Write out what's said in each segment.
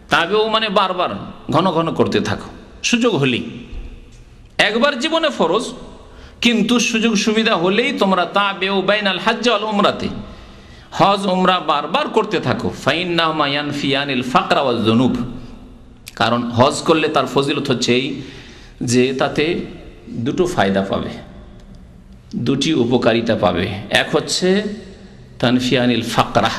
তাবেও মানে বারবার ঘন ঘন করতে থাকো, সুযোগ হলেই। একবার জীবনে ফরজ, কিন্তু সুযোগ সুবিধা হলেই তোমরা তাবেও বাইনাল হজ্জ ওয়াল উমরাতে, হজ উমরা বারবার করতে থাকো। ফাইন্নাহুমা ইয়ানফিয়ানিল ফাকরা ওয়াজ যুনুব, কারণ হজ করলে তার ফজিলত হচ্ছে এই যে তাতে দুটো ফায়দা পাবে, দুটি উপকারিতা পাবে। এক হচ্ছে তানফিয়ানিল ফাকরা,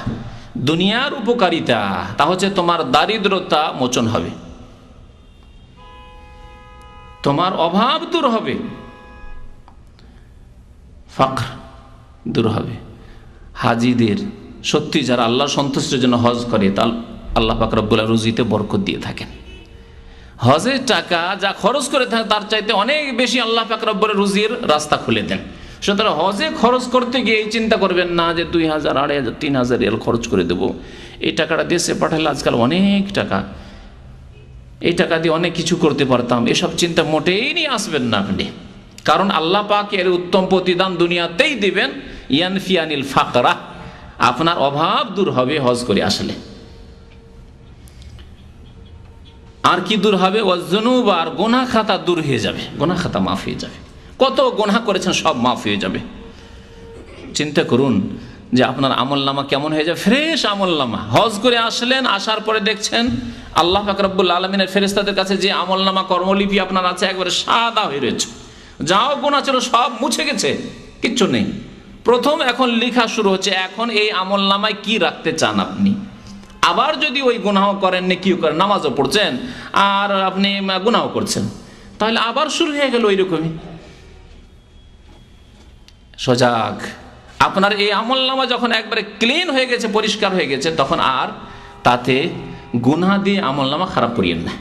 দুনিয়ার উপকারিতা, তা হচ্ছে তোমার দারিদ্রতা মোচন হবে, তোমার অভাব দূর হবে, ফাকর দূর হবে। হাজিদের সত্যি যারা আল্লাহ সন্তুষ্টির জন্য হজ করে, তা আল্লাহ পাক রব্বুল আলামিন রুজিতে বরকত দিয়ে থাকেন। হজের টাকা যা খরচ করে থাকে তার চাইতে অনেক বেশি আল্লাহ পাক রব্বুল রুজির রাস্তা খুলে দেন। সুতরাং হজে খরচ করতে গিয়ে এই চিন্তা করবেন না যে 2000, 2500, 3000 রিয়াল খরচ করে দেবো, এই টাকাটা দেশে পাঠালে আজকাল অনেক টাকা, এই টাকা দিয়ে অনেক কিছু করতে পারতাম, এসব চিন্তা মোটেই নিয়ে আসবেন না আপনি। কারণ আল্লাহ পাক এর উত্তম প্রতিদান দুনিয়াতেই দিবেন। ইয়ানফিয়ানিল ফাকরা, আপনার অভাব দূর হবে হজ করে আসলে। আর কি দূর হবে? ওয়াজনুব, আর গোনা খাতা দূর হয়ে যাবে, গোনা খাতা মাফ হয়ে যাবে। কত গোনা করেছেন সব মাফ হয়ে যাবে। চিন্তা করুন যে আপনার আমলনামা কেমন হয়ে যাবে, ফ্রেশ আমলনামা। হজ করে আসলেন, আসার পরে দেখছেন আল্লাহ পাক রব্বুল আলামিনের ফেরেশতাদের কাছে যে আমলনামা কর্মলিপি আপনার আছে একবারে সাদা হয়ে রয়েছে, যাও গোনা ছিল সব মুছে গেছে, কিচ্ছু নেই। প্রথম এখন লেখা শুরু হচ্ছে, এখন এই আমলনামায় কি রাখতে চান আপনি। আবার যদি ওই গুনাহ করেন, নেকিও করেন, নামাজও পড়ছেন আর আপনি গুনাহ করছেন, তাহলে আবার শুরু হয়ে গেল ওইরকমই। সজাগ, আপনার এই আমলনামা যখন একবারে ক্লিন হয়ে গেছে, পরিষ্কার হয়ে গেছে, তখন আর তাতে গুনাহ দিয়ে আমলনামা খারাপ করিয়েন না।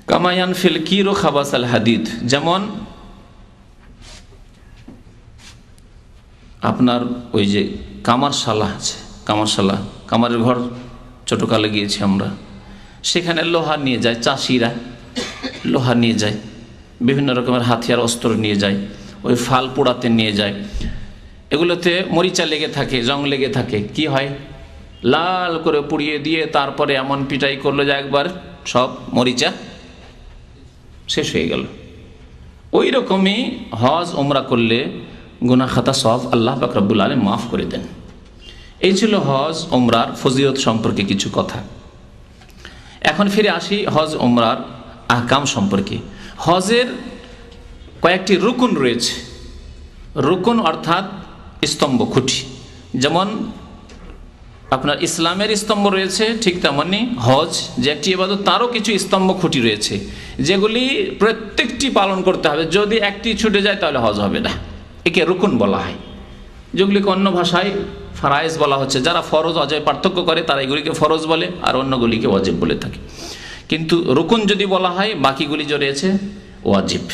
কামায়ান ফিল কিরো খাবাসাল হাদিদ, যেমন আপনার ওই যে কামারশালা আছে, কামারশালা, কামারের ঘর ছোটকালে গিয়েছি আমরা, সেখানে লোহা নিয়ে যায় চাষিরা, লোহা নিয়ে যায়, বিভিন্ন রকমের হাতিয়ার অস্ত্র নিয়ে যায়, ওই ফাল পোড়াতে নিয়ে যায়। এগুলোতে মরিচা লেগে থাকে, জং লেগে থাকে, কি হয় লাল করে পুড়িয়ে দিয়ে তারপরে এমন পিটাই করলো যে একবার সব মরিচা শেষ হয়ে গেল। ওই রকমই হজ উমরা করলে গুনাহ খাতা সব আল্লাহ পাক রব্বুল আলামিন মাফ করে দেন। এই ছিল হজ উমরার ফজিলত সম্পর্কে কিছু কথা। এখন ফিরে আসি হজ উমরার আহকাম সম্পর্কে। হজের কয়েকটি রুকুন রয়েছে। রুকুন অর্থাৎ স্তম্ভ, খুঁটি। যেমন আপনার ইসলামের স্তম্ভ রয়েছে, ঠিক তেমনি হজ যে একটি ইবাদত, তারও কিছু স্তম্ভ খুঁটি রয়েছে, যেগুলি প্রত্যেকটি পালন করতে হবে। যদি একটি ছুটে যায় তাহলে হজ হবে না। একে রুকুন বলা হয়, যেগুলিকে অন্য ভাষায় ফারায়েজ বলা হচ্ছে। যারা ফরজ অজয় পার্থক্য করে তারা এগুলিকে ফরজ বলে, আর অন্যগুলিকে ওয়াজিব বলে থাকে। কিন্তু রুকুন যদি বলা হয়, বাকিগুলি যে রয়েছে ওয়াজিব,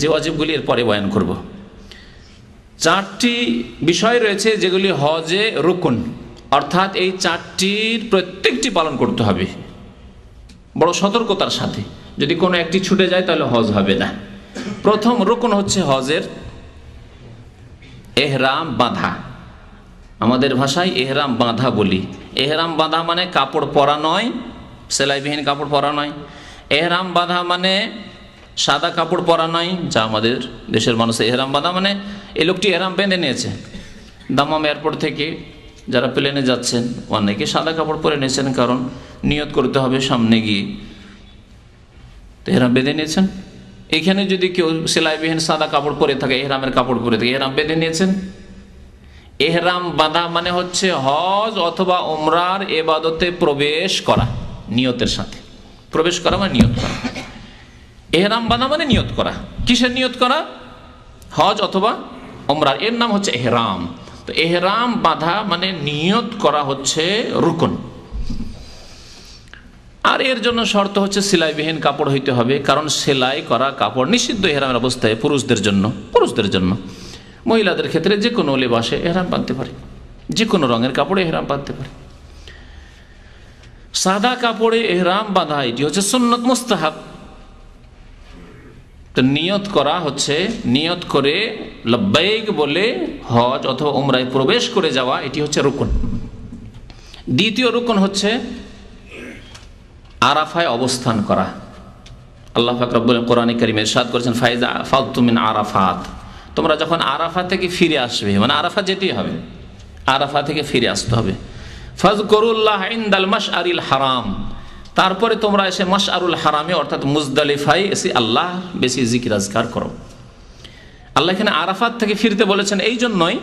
যে ওয়াজিবগুলি এর পরে বয়ান করব। চারটি বিষয় রয়েছে যেগুলি হজে রুকুন, অর্থাৎ এই চারটির প্রত্যেকটি পালন করতে হবে বড় সতর্কতার সাথে। যদি কোনো একটি ছুটে যায় তাহলে হজ হবে না। প্রথম রুকুন হচ্ছে হজের এহরাম বাঁধা। আমাদের ভাষায় এহরাম বাঁধা বলি। এহরাম বাঁধা মানে কাপড় পরা নয়, সেলাইবিহীন কাপড় পরা নয়। এহরাম বাঁধা মানে সাদা কাপড় পরা নয়, যা আমাদের দেশের মানুষ এহরাম বাঁধা মানে এই লোকটি এহরাম বেঁধে নিয়েছে। দাম্মাম এয়ারপোর্ট থেকে যারা প্লেনে যাচ্ছেন অনেকে সাদা কাপড় পরে নিয়েছেন, কারণ নিয়ত করতে হবে সামনে গিয়ে, তো এহরাম বেঁধে নিয়েছেন। এখানে যদি কেউ সেলাইবিহীন সাদা কাপড় পরে থাকে, এহরামের কাপড় পরে থাকে, এহরাম বেঁধে নিয়েছেন। এহরাম বাঁধা মানে হচ্ছে হজ অথবা উমরার ইবাদতে প্রবেশ করা, নিয়তের সাথে প্রবেশ করা মানে নিয়ত করা। এহরাম বাঁধা মানে নিয়ত করা। কিসের নিয়ত করা? হজ অথবা উমরার, এর নাম হচ্ছে এহরাম। তো এহরাম বাঁধা মানে নিয়ত করা হচ্ছে রুকুন। আর এর জন্য শর্ত হচ্ছে সেলাইবিহীন কাপড় হইতে হবে, কারণ সেলাই করা কাপড় নিষিদ্ধ এহরামের অবস্থায় পুরুষদের জন্য। মহিলাদের ক্ষেত্রে যে কোনো লেবাসে এহরাম বাঁধতে পারে, যে কোনো রঙের কাপড়ে এহরাম বাঁধতে পারে। সাদা কাপড়ে এহরাম বাঁধা এটি হচ্ছে সুন্নত মুস্তাহাব। তো নিয়ত করা হচ্ছে, নিয়ত করে লব্বাইক বলে হজ অথবা উমরায় প্রবেশ করে যাওয়া, এটি হচ্ছে রুকুন। দ্বিতীয় রুকন হচ্ছে আরাফায় অবস্থান করা। আল্লাহ পাক রব্বুল কোরআনে কারীমে ইরশাদ করেছেন, ফাইজা আফাদতুম মিন আরাফাত, তোমরা যখন আরাফা থেকে ফিরে আসবে, মানে আরাফা যেতেই হবে, আরাফা থেকে ফিরে আসতে হবে। ফাযকুরুল্লাহ ইনদাল মাশআরিল হারাম, তারপরে তোমরা এসে মাশআরুল হারামে অর্থাৎ মুজদালিফায় এসে আল্লাহ বেশি জিকির আজকার করো। আল্লাহ এখানে আরাফাত থেকে ফিরতে বলেছেন এই জন্যই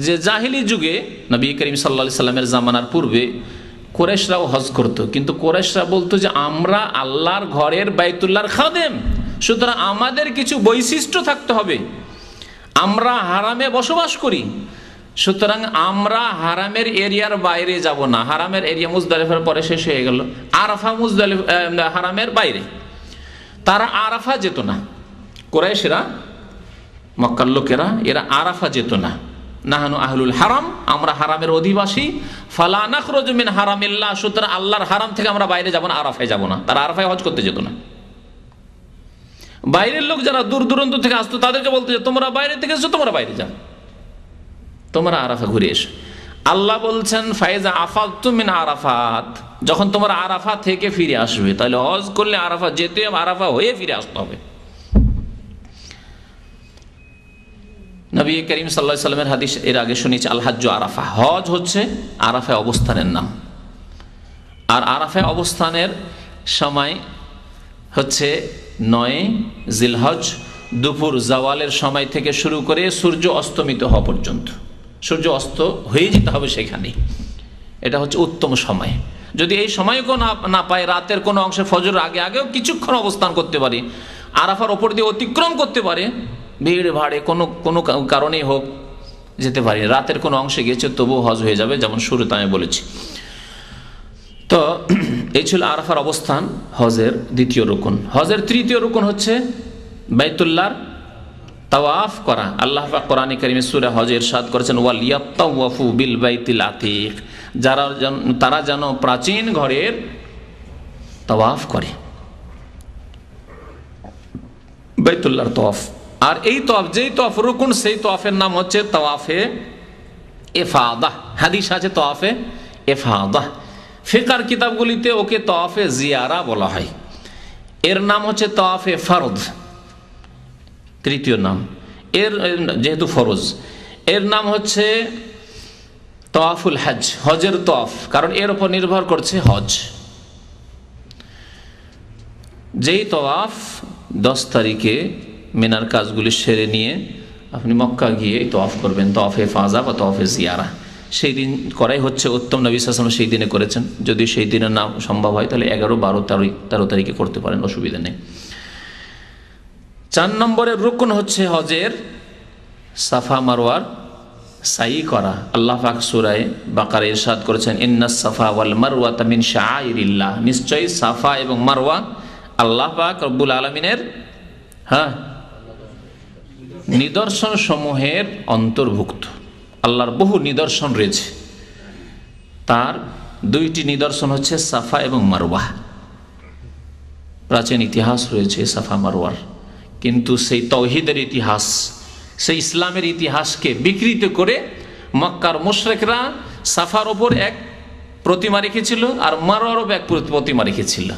যে জাহিলি যুগে নবী করিম সাল্লাল্লাহু আলাইহি সাল্লামের জামানার পূর্বে কুরাইশরাও হজ করত, কিন্তু কুরাইশরা বলতো যে আমরা আল্লাহর ঘরের বাইতুল্লাহর খাদেম, সুতরাং আমাদের কিছু বৈশিষ্ট্য থাকতে হবে, আমরা হারামে বসবাস করি, সুতরাং আমরা হারামের এরিয়ার বাইরে যাব না। হারামের এরিয়া মুজদালিফার পরে শেষ হয়ে গেল, আরাফা মুজদালিফা হারামের বাইরে, তারা আরাফা যেত না। কুরাইশরা, মক্কার লোকেরা, এরা আরাফা যেত না। নাহানু আহলুল হারাম, আমরা হারামের অধিবাসী, ফালা নাখরুজু মিন হারামিল্লাহ, সুতরাং আল্লাহর হারাম থেকে আমরা বাইরে যাব না, আরাফায় যাব না। তারা আরাফায় হজ করতে যেত না। বাইরের লোক যারা দূর দূরান্ত থেকে আসতো তাদেরকে বলতো যে তোমরা বাইরে থেকে এসো, তোমরা বাইরে যাও, তোমরা আরাফা ঘুরে এসো। আল্লাহ বলছেন ফাইজা আফাদতুম মিন আরাফাত, যখন তোমরা আরাফা থেকে ফিরে আসবে, তাহলে হজ করলে আরাফা যেতে হবে, আরাফা হয়ে ফিরে আসতে হবে। নবী করিম সাল্লাল্লাহু আলাইহি সাল্লামের হাদিস এর আগে শুনেছি, আল হাজ্জু আরাফা, হজ হচ্ছে আরাফায় অবস্থানের নাম। আর আরাফায় অবস্থানের সময় হচ্ছে 9 জিলহজ, দুপুর জাওয়ালের সময় থেকে শুরু করে সূর্য অস্তমিত হওয়া পর্যন্ত। সূর্য অস্ত হয়ে যেতে হবে সেখানে, এটা হচ্ছে উত্তম সময়। যদি এই সময়কেও না পায়, রাতের কোনো অংশে ফজর আগেও কিছুক্ষণ অবস্থান করতে পারে, আরাফার ওপর দিয়ে অতিক্রম করতে পারে, ভিড় ভাড়ে কোনো কারণেই হোক যেতে পারি, রাতের কোনো অংশে গেছে তবুও হজ হয়ে যাবে, যেমন শুরুতে আমি বলেছি। তো এই ছিল আরাফার অবস্থান, হজের দ্বিতীয় রুকন। হজের তৃতীয় রুকন হচ্ছে বাইতুল্লাহর তাওয়াফ করা। আল্লাহ পাক কোরআনে কারীমে সূরা হজে ইরশাদ করেছেন, ওয়ালিয়াতাওয়াফু বিল বাইতিল আতীক, তারা যেন প্রাচীন ঘরের তাওয়াফ করে, বাইতুল্লাহর তাওয়াফ। আর এই তাওয়াফ, যেই তাওয়াফ রুকুন, সেই তাওয়াফের নাম হচ্ছে তাওয়াফে ইফাদাহ। হাদিস আছে তাওয়াফে ইফাদাহ, ফিকহের কিতাবগুলিতে ওকে তাওয়াফে জিয়ারা বলা হয়। এর নাম হচ্ছে তাওয়াফে ফরজ, তৃতীয় নাম এর, যেহেতু ফরজ। এর নাম হচ্ছে তাওয়াফুল হজ, হজের তাওয়াফ, কারণ এর উপর নির্ভর করছে হজ। যেই তাওয়াফ 10 তারিখে মিনার কাজগুলি সেরে নিয়ে আপনি মক্কা গিয়ে তাওয়াফ করবেন, তাওয়াফে ফাজা বা তাওয়াফে জিয়ারা, সেই দিন করাই হচ্ছে উত্তম। নবী সাল্লাল্লাহু আলাইহি ওয়াসাল্লাম সেই দিনে করেছেন। যদি সেই দিনের নাম সম্ভব হয় তাহলে 11, 12, 13 তারিখে করতে পারেন, অসুবিধা নেই। 4 নম্বরের রুকন হচ্ছে হজের সাফা মারওয়ার সাই করা। আল্লাহ পাক সূরা বাকারা ইরশাদ করেছেন, ইন্নাস সাফা ওয়াল মারওয়াতা মিন শাআইরিল্লাহ, নিশ্চয়ই সাফা এবং মারওয়া আল্লাহ পাক রব্বুল আলামিনের নিদর্শন সমূহের অন্তর্ভুক্ত। আল্লাহর বহু নিদর্শন রয়েছে, তার 2টি নিদর্শন হচ্ছে সাফা এবং মারওয়া। প্রাচীন ইতিহাস রয়েছে সাফা মারওয়ার, কিন্তু সেই তাওহীদের ইতিহাস, সেই ইসলামের ইতিহাসকে বিকৃত করে মক্কার মুশরিকরা সাফার ওপর এক প্রতিমা রেখেছিল আর মারওয়ার ওপর এক প্রতিমা রেখেছিল।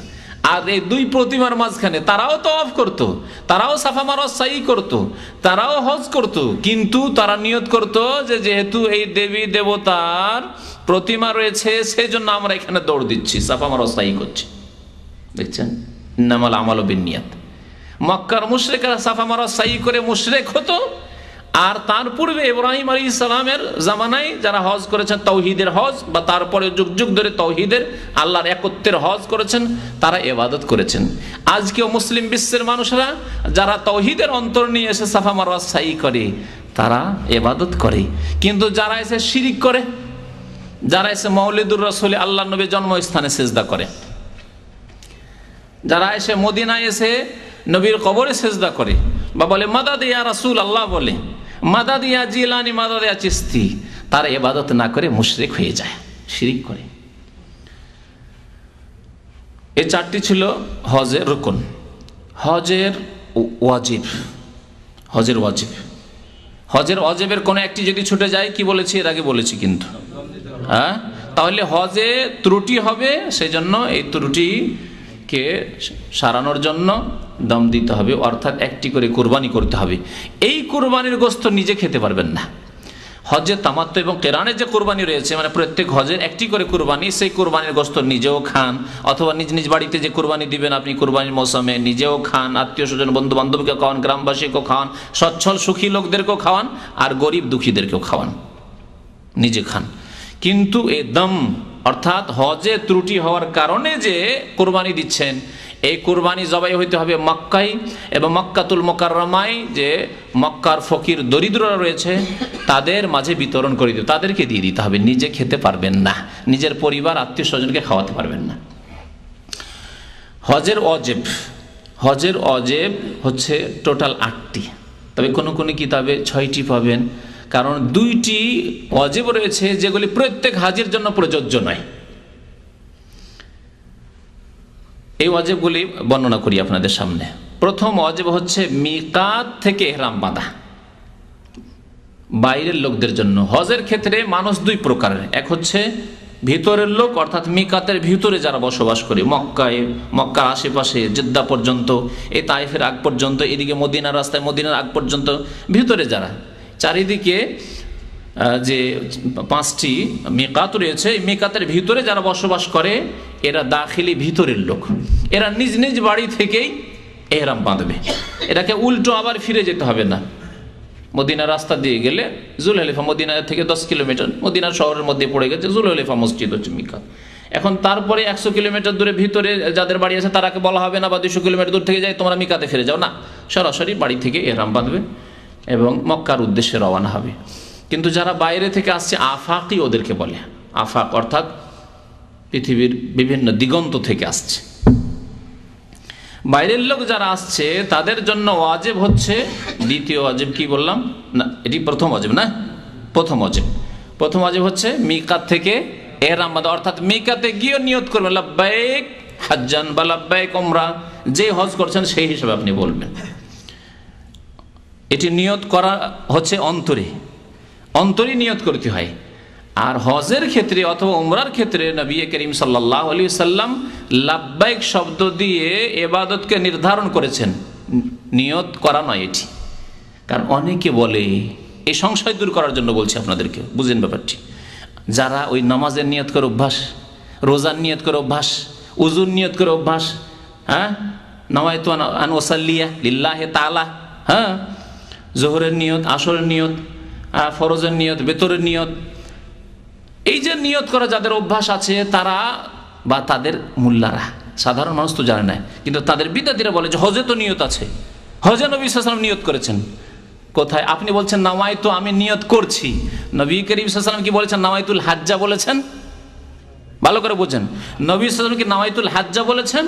আর এই 2 প্রতিমার মাঝখানে তারাও তাওয়াফ করত, তারাও সাফা মারওয়া সাই করত, তারাও হজ করত, কিন্তু তারা নিয়ত করত যে যেহেতু এই দেবী দেবতার প্রতিমা রয়েছে সেই জন্য আমরা এখানে দৌড় দিচ্ছি, সাফা মারওয়া সাই করছি। দেখছেন, ইন্নামাল আমালু বিন্নিয়াত। মক্কার মুশরিকরা সাফা মারওয়া সাই করে মুশরিক হতো, আর তার পূর্বে ইব্রাহিম আলাইহিস সালামের জামানায় যারা হজ করেছেন তাওহীদের হজ, বা তারপরে যুগ যুগ ধরে তাওহীদের আল্লাহর একত্বের হজ করেছেন, তারা ইবাদত করেছেন। আজকেও মুসলিম বিশ্বের মানুষরা যারা তাওহীদের অন্তর নিয়ে এসে সাফা মারওয়া সাই করে, তারা ইবাদত করে। কিন্তু যারা এসে শিরিক করে, যারা এসে মাউলিদুর রাসূল আল্লাহর নবীর জন্মস্থানে সিজদা করে, যারা এসে মদিনায় এসে নবীর কবরে সিজদা করে, বা বলে মাদাদ ইয়া রাসূল আল্লাহ, বলে মাদাদ ইয়া জিলানি, মাদাদ ইয়া চিশতি, তারা ইবাদত না করে মুশরিক হয়ে যায়, শিরিক করে। এই 4টি ছিল হজের রুকন। হজের ওয়াজিব, হজের ওয়াজিব, হজের ওয়াজিবের কোনো একটি যদি ছুটে যায়, কি বলেছি এর আগে বলেছি কিন্তু, তাহলে হজে ত্রুটি হবে, সেই জন্য এই ত্রুটিকে সারানোর জন্য দম দিতে হবে, অর্থাৎ একটি করে কুরবানি করতে হবে। এই কুরবানির গোশত নিজে খেতে পারবেন না। হজে তামাত্তু এবং কেরানের যে কুরবানি রয়েছে, মানে প্রত্যেক হজের একটি করে কুরবানি, সেই কুরবানির গোশত নিজেও খান, অথবা নিজ নিজ বাড়িতে যে কুরবানি দিবেন আপনি কুরবানির মৌসুমে নিজেও খান, আত্মীয় স্বজন বন্ধু বান্ধবকে খাওয়ান, গ্রামবাসীকেও খাওয়ান, সচ্ছল সুখী লোকদেরকেও খাওয়ান, আর গরিব দুঃখীদেরকেও খাওয়ান, নিজে খান। কিন্তু এ দম অর্থাৎ হজে ত্রুটি হওয়ার কারণে যে কোরবানি দিচ্ছেন, এই কোরবানি জবাই হইতে হবে মক্কায়, এবং মক্কাতুল মুকাররমায় যে মক্কার ফকির দরিদ্ররা রয়েছে তাদের মাঝে বিতরণ করে দিতে, তাদেরকে দিয়ে দিতে হবে, নিজে খেতে পারবেন না, নিজের পরিবার আত্মীয় স্বজনকে খাওয়াতে পারবেন না। হজের অজেব হচ্ছে টোটাল 8টি, তবে কোনো কোনো কিতাবে 6টি পাবেন, কারণ 2টি ওয়াজিব রয়েছে যেগুলি প্রত্যেক হাজির জন্য প্রযোজ্য নয়। এই ওয়াজিবগুলি বর্ণনা করি আপনাদের সামনে। প্রথম ওয়াজিব হচ্ছে মিকাত থেকে ইহরাম বাঁধা, বাইরের লোকদের জন্য। হজের ক্ষেত্রে মানুষ 2 প্রকারের, এক হচ্ছে ভিতরের লোক, অর্থাৎ মিকাতের ভিতরে যারা বসবাস করে, মক্কার আশেপাশে জেদ্দা পর্যন্ত, এই তাইফের আগ পর্যন্ত, এদিকে মদিনার রাস্তায় মদিনার আগ পর্যন্ত ভিতরে যারা, চারিদিকে যে 5টি মিকাত রয়েছে, এই মিকাতের ভিতরে যারা বসবাস করে এরা দাখিলি ভিতরের লোক, এরা নিজ নিজ বাড়ি থেকেই ইহরাম বাঁধবে। এটাকে উল্টো আবার ফিরে যেতে হবে না। মদিনা রাস্তা দিয়ে গেলে জুলহলিফা, মদিনা থেকে 10 কিলোমিটার, মদিনা শহরের মধ্যে পড়ে গেছে জুলহলিফা মসজিদ হচ্ছে মিকাত। এখন তারপরে 100 কিলোমিটার দূরে ভিতরে যাদের বাড়ি আছে তারাকে বলা হবে না, বা 200 কিলোমিটার দূর থেকে যাই তোমরা মিকাতে ফিরে যাও, না, সরাসরি বাড়ি থেকে ইহরাম বাঁধবে এবং মক্কার উদ্দেশ্যে রওনা হবে। কিন্তু যারা বাইরে থেকে আসছে আফাকি ওদেরকে বলে, আফাক অর্থাৎ পৃথিবীর বিভিন্ন দিগন্ত থেকে আসছে, বাইরের লোক যারা আসছে তাদের জন্য ওয়াজিব হচ্ছে, দ্বিতীয় ওয়াজিব কি বললাম না, এটি প্রথম ওয়াজিব না, প্রথম ওয়াজিব হচ্ছে মিকাত থেকে ইহরাম বাঁধা, অর্থাৎ মিকাতে গিয়ে নিয়ত করবেন লাব্বাইক হাজ্জান বা লাব্বাইক উমরা, যে হজ করছেন সেই হিসেবে আপনি বলবেন। এটি নিয়ত করা হচ্ছে অন্তরে নিয়ত করতে হয়। আর হজের ক্ষেত্রে অথবা উমরার ক্ষেত্রে নবী করিম সাল্লাল্লাহু আলাইহি সাল্লাম লাব্বাইক শব্দ দিয়ে ইবাদতকে নির্ধারণ করেছেন, নিয়ত করা নয় এটি। কারণ অনেকে বলে, এই সংশয় দূর করার জন্য বলছি আপনাদেরকে, বুঝেন ব্যাপারটি। যারা ওই নামাজের নিয়ত করে অভ্যাস, রোজার নিয়ত করে অভ্যাস, উজুর নিয়ত করে অভ্যাস, হ্যাঁ, নাওয়াইতু আন উসাল্লিয়া লিল্লাহি তাআলা, হ্যাঁ, জোহরের নিয়ত, আসরের নিয়ত, ফরজের নিয়ত, বেতরের নিয়ত, এই যে নিয়ত করা যাদের অভ্যাস আছে তারা বা তাদের মুল্লারা, সাধারণ মানুষ তো জানে না, কিন্তু তাদের বিদ্যার্থীরা বলে যে হজে তো নিয়ত আছে, হজে নবী সাল্লাল্লাহু আলাইহি ওয়াসাল্লাম নিয়ত করেছেন। কোথায়? আপনি বলছেন নাওয়াইতু, আমি নিয়ত করছি। নবী করিম সাল্লাল্লাহু আলাইহি ওয়াসাল্লাম কি বলেছেন? নাওয়াইতুল হাজ্জা বলেছেন। ভালো করে বোঝেন, নবী সাল্লাল্লাহু আলাইহি ওয়াসাল্লাম কি নাওয়াইতুল হাজ্জা বলেছেন?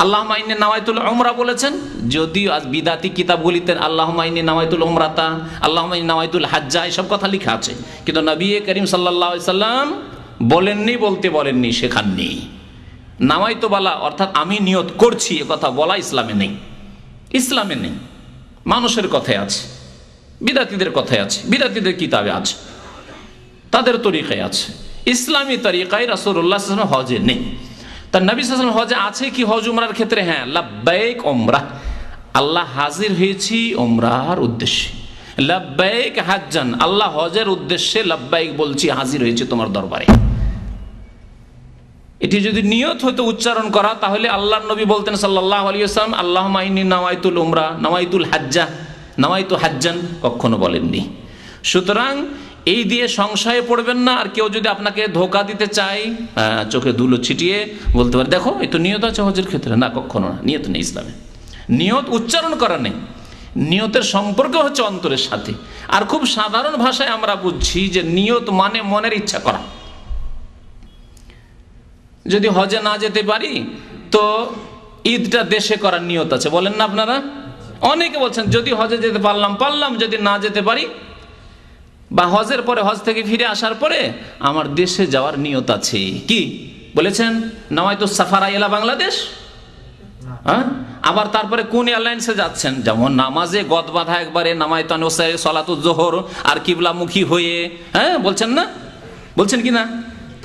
আল্লাহুম্মা ইন্নী নাওয়াইতুল উমরা বলেছেন। যদিও আজ বিদাতি কিতাবগুলিতে আল্লাহুম্মা ইন্নী নাওয়াইতুল উমরাতা, আল্লাহুম্মা ইন্নী নাওয়াইতুল হাজ্জা এসব কথা লেখা আছে, কিন্তু নবী করিম সাল্লাল্লাহু আলাইহি ওয়াসাল্লাম বলেননি, বলতে বলেননি, শেখাননি। নাওয়াইতু বলা অর্থাৎ আমি নিয়ত করছি, এ কথা বলা ইসলামে নেই, ইসলামে নেই। মানুষের কথায় আছে, বিদাতিদের কথায় আছে, বিদাতিদের কিতাবে আছে, তাদের তরিকায় আছে, ইসলামী তরিকায় রাসূলুল্লাহ সাল্লাল্লাহু আলাইহি ওয়াসাল্লাম হজে নেই। তার নবী সাল্লাল্লাহু আলাইহি ওয়াসাল্লাম হজে আছে কি? হজ উমরার ক্ষেত্রে হ্যাঁ, লাব্বাইক উমরা, আল্লাহ হাজির হয়েছি উমরার উদ্দেশ্যে, লাব্বাইক হাজ্জান, আল্লাহ হজের উদ্দেশ্যে লাব্বাইক বলছি, হাজির হয়েছে তোমার দরবারে। এটি যদি নিয়ত হতো উচ্চারণ করা, তাহলে আল্লাহর নবী বলতেন সাল্লাল্লাহু আলাইহি ওয়াসাল্লাম আল্লাহুম্মা ইন্নী নাওয়াইতুল উমরা, নাওয়াইতুল হাজ্জা, নাওয়াইতু হাজ্জান, কখনো বলেননি। সুতরাং এই দিয়ে সংশয়ে পড়বেন না। আর কেউ যদি আপনাকে ধোকা দিতে চায়, চোখে ধুলো ছিটিয়ে বলতে পারে দেখো এই তো নিয়ত আছে হজের ক্ষেত্রে, না, কখনো না, নিয়ত নেই ইসলামে। নিয়ত উচ্চারণ করা নেই, নিয়তের সম্পর্ক হচ্ছে অন্তরের সাথে। আর খুব সাধারণ ভাষায় আমরা বুঝছি যে নিয়ত মানে মনের ইচ্ছা করা। যদি হজে না যেতে পারি তো ঈদটা দেশে করার নিয়ত আছে, বলেন না আপনারা? অনেকে বলছেন যদি হজে যেতে পারলাম, যদি না যেতে পারি, বা হজের পরে, হজ থেকে ফিরে আসার পরে আমার দেশে যাওয়ার নিয়ত আছে। কি বলেছেন? নাওয়াইতু সাফারা ইলা বাংলাদেশ। হ্যাঁ, আবার তারপরে কোন এয়ারলাইন্সে যাচ্ছেন? যেমন নামাজে গদ বাঁধা একবারে নামাইতু সলাতুজ জোহর আর কিবলামুখী হয়ে, হ্যাঁ, বলছেন না? বলছেন কি না?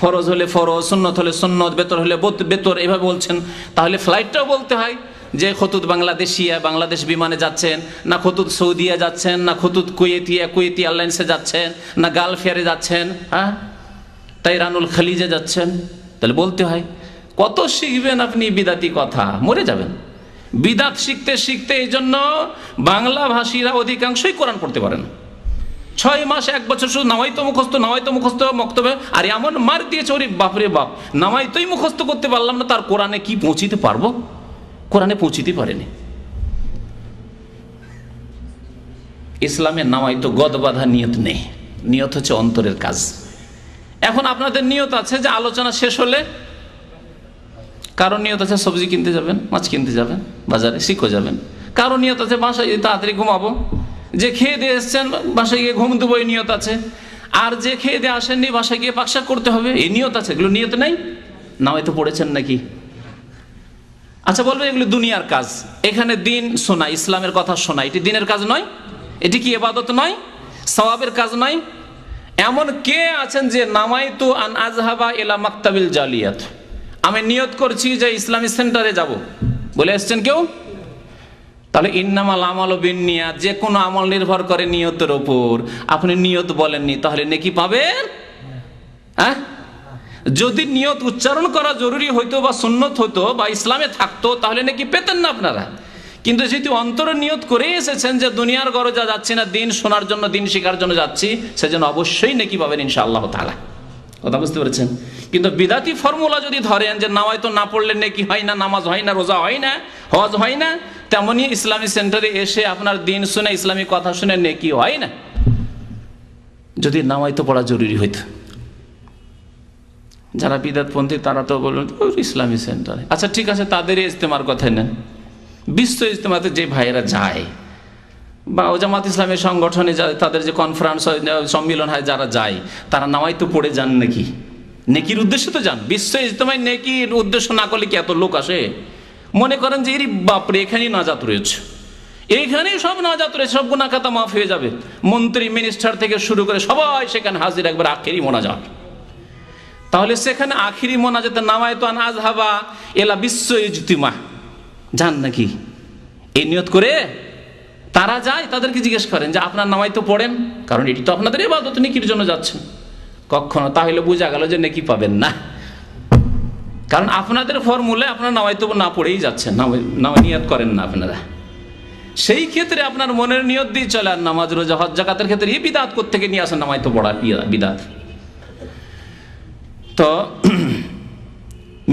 ফরজ হলে ফরজ, সুন্নত হলে সুন্নত, বেতর হলে বেতর, এভাবে বলছেন। তাহলে ফ্লাইটটাও বলতে হয় যে খতুত বাংলাদেশিয়া বাংলাদেশ বিমানে যাচ্ছেন, না খতুত সৌদিয়া যাচ্ছেন, না খতুত কুয়েতি এয়ারলাইন্সে যাচ্ছেন, না গালফ এয়ারে যাচ্ছেন, হ্যাঁ তাইরানুল খালিজে যাচ্ছেন। তাহলে বলতে হয়। কত শিখবেন আপনি বিদাতি কথা, মরে যাবেন। বিদাত শিখতে শিখতে এই জন্য বাংলা ভাষীরা অধিকাংশই কোরআন পড়তে পারেন। 6 মাস 1 বছর শুধু নামাইতো মুখস্থ মক্তবে, আর এমন মার দিয়েছে ওরে বাপরে বাপ, নামাইতোই মুখস্থ করতে পারলাম না, তার কোরআনে কি পৌঁছিতে পারবো? কোরআনে পৌঁছিতে পারেনি। ইসলামে নামাইতো গদ বাঁধা নিয়ত নেই, নিয়ত হচ্ছে অন্তরের কাজ। এখন আপনাদের নিয়ত আছে যে আলোচনা শেষ হলে, কারণ নিয়ত আছে সবজি কিনতে যাবেন, মাছ কিনতে যাবেন, বাজারে শিখো যাবেন। কারণ নিয়ত আছে বাসায় তাড়াতাড়ি ঘুমাবো। যে খেয়ে দিয়ে এসছেন বাসায় গিয়ে ঘুম দেবো, এই নিয়ত আছে। আর যে খেয়ে দিয়ে আসেননি বাসায় গিয়ে পাকশাক করতে হবে, এই নিয়ত আছে। এগুলো নিয়ত নেই, নামাই তো পড়েছেন নাকি? আচ্ছা বলবেন এগুলো দুনিয়ার কাজ, এখানে দিন শোনা, ইসলামের কথা শোনা, এটি দিনের কাজ নয়? এটি কি ইবাদত নয়? সওয়াবের কাজ নয়? এমন কে আছেন যে নামাইতু আন আযহাবা ইলা মাকতাবিল জালিয়াত, আমি নিয়ত করছি যে ইসলামী সেন্টারে যাব, বলে এসছেন কেউ? তাহলে ইন্নামাল আমালু বিন্নিয়াত, যে কোনো আমল নির্ভর করে নিয়তের ওপর। আপনি নিয়ত বলেননি, তাহলে নেকি পাবেন? হ্যাঁ, যদি নিয়ত উচ্চারণ করা জরুরি হইতো বা সুন্নত হতো বা ইসলামে থাকতো, তাহলে নাকি পেতেন না আপনারা। কিন্তু যেহেতু অন্তরে নিয়ত করে এসেছেন যে দুনিয়ার গরজা যাচ্ছি না, দিন শোনার জন্য, দিন শেখার জন্য যাচ্ছি, সেজন্য অবশ্যই নেকি পাবেন ইনশাআল্লাহ তাআলা। কথা বুঝতে পেরেছেন? কিন্তু বিদাতি ফর্মুলা যদি ধরেন যে নামায় তো না পড়লে নেকি হয় না, নামাজ হয় না, রোজা হয় না, হজ হয় না, তেমনি ইসলামী সেন্টারে এসে আপনার দিন শুনে, ইসলামী কথা শুনে নেকি হয় না, যদি নামায় তো পড়া জরুরি হইতো। যারা বিদাতপন্থী তারা তো বলবেন ইসলামী সেন্টারে। আচ্ছা ঠিক আছে, তাদের ইজতেমার কথাই নেন। বিশ্ব ইজতেমাতে যে ভাইয়েরা যায় বা জামাত ইসলামের সংগঠনে যায়, তাদের যে কনফারেন্স হয়, সম্মিলন হয়, যারা যায় তারা নামাই তো পড়ে যান নাকি? নেকির উদ্দেশ্যে তো যান। বিশ্ব ইজতেমায় নেকির উদ্দেশ্য না করলে কি এত লোক আসে? মনে করেন যে এরই বাপরে এখানেই নাজাত রয়েছে, এইখানেই সব নাজাত রয়েছে, সব গুনাহ খাতা মাফ হয়ে যাবে, মন্ত্রী মিনিস্টার থেকে শুরু করে সবাই সেখানে হাজির, একবার আখেরি মোনাজাত। তাহলে সেখানে আখিরি মোনাজাতে নামাইতু আন আযহাবা ইলা বিশ্ব ইজতিমা যান নাকি? এই নিয়ত করে তারা যায়, তাদেরকে জিজ্ঞেস করেন যে আপনার নামাই তো পড়েন, কারণ এটি তো আপনাদের ইবাদত, নেকির জন্য যাচ্ছেন। কখনো তাহলে বোঝা গেল যে নেকি পাবেন না, কারণ আপনাদের ফর্মুলায় আপনার নামাই তো না পড়েই যাচ্ছেন, নিয়ত করেন না আপনারা। সেই ক্ষেত্রে আপনার মনের নিয়ত দিয়ে চলে, আর নামাজ রোজা হজ যাকাতের ক্ষেত্রে এই বিদাত কোত্থেকে নিয়ে আসেন? নামাই তো পড়া বিদাত। তো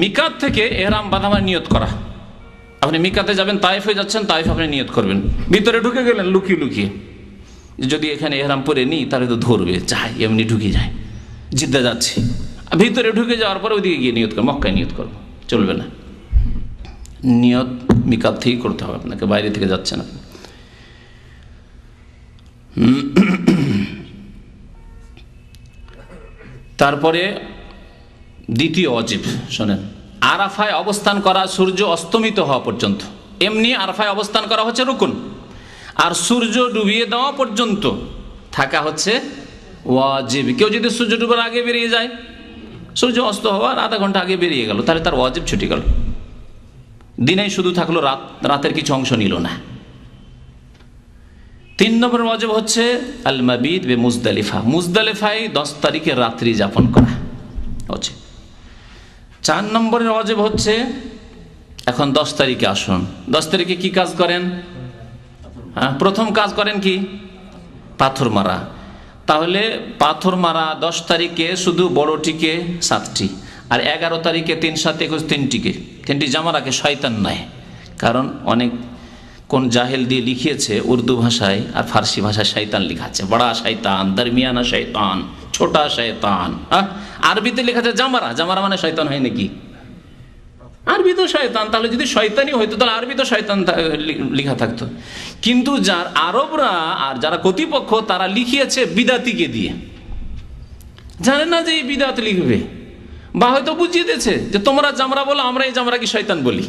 মিকাত থেকে এহরাম বাঁধা নিয়ত করা। আপনি মিকাতে যাবেন, তাইফে যাচ্ছেন, তাইফ আপনি নিয়ত করবেন, ভিতরে ঢুকে গেলেন লুকিয়ে লুকিয়ে, যদি এখানে এহরাম পরে নিই তাহলে তো ধরবে, যাই এমনি ঢুকে যায়, জিদ্দা যাচ্ছি, ভিতরে ঢুকে যাওয়ার পরে ওইদিকে গিয়ে নিয়ত করবো, মক্কায় নিয়ত করবো, চলবে না। নিয়ত মিকাত থেকেই করতে হবে আপনাকে, বাইরে থেকে যাচ্ছেন আপনি। তারপরে দ্বিতীয় ওয়াজিব শোনেন, আরাফায় অবস্থান করা সূর্য অস্তমিত হওয়া পর্যন্ত। এমনি আরাফায় অবস্থান করা হচ্ছে রুকুন, আর সূর্য ডুবিয়ে দেওয়া পর্যন্ত থাকা হচ্ছে ওয়াজিব। কেউ যদি সূর্য ডুবার আগে বেরিয়ে যায়, সূর্য অস্ত হওয়ার আধা ঘন্টা আগে বেরিয়ে গেল, তাহলে তার ওয়াজিব ছুটে গেল, দিনেই শুধু থাকলো, রাতের কিছু অংশ নিল না। 3 নম্বর ওয়াজিব হচ্ছে আল মাবিদ বে মুজদালিফা, মুজদালিফায় 10 তারিখে রাত্রি যাপন করা হচ্ছে। 4 নম্বরের ওয়াজিব হচ্ছে, এখন 10 তারিখে আসুন, 10 তারিখে কি কাজ করেন? প্রথম কাজ করেন কি? পাথর মারা। তাহলে পাথর মারা 10 তারিখে শুধু বড়টিকে 7টি, আর 11 তারিখে 3 7 21 3টি জামা রাখে, শয়তান নয়। কারণ অনেক কোন জাহেল দিয়ে লিখিয়েছে উর্দু ভাষায় আর ফার্সি ভাষায় শয়তান লেখা আছে, বড়া শয়তান, দরমিয়ানা শয়তান, ছোটা শয়তান। আরবিতে লেখা আছে জামারা, জামারা মানে শয়তান হয় নাকি? আরবি তো শয়তান, তাহলে যদি শয়তানি হইতো তাহলে আরবি তো শয়তান লেখা থাকতো। কিন্তু যার আরবরা আর যারা কর্তৃপক্ষ তারা লিখিয়েছে বিদাতিকে দিয়ে, জানে না যে এই বিদাত লিখবে, বা হয়তো বুঝিয়ে দিয়েছে যে তোমরা জামরা বলো, আমরা এই জামরা কি শয়তান বলি।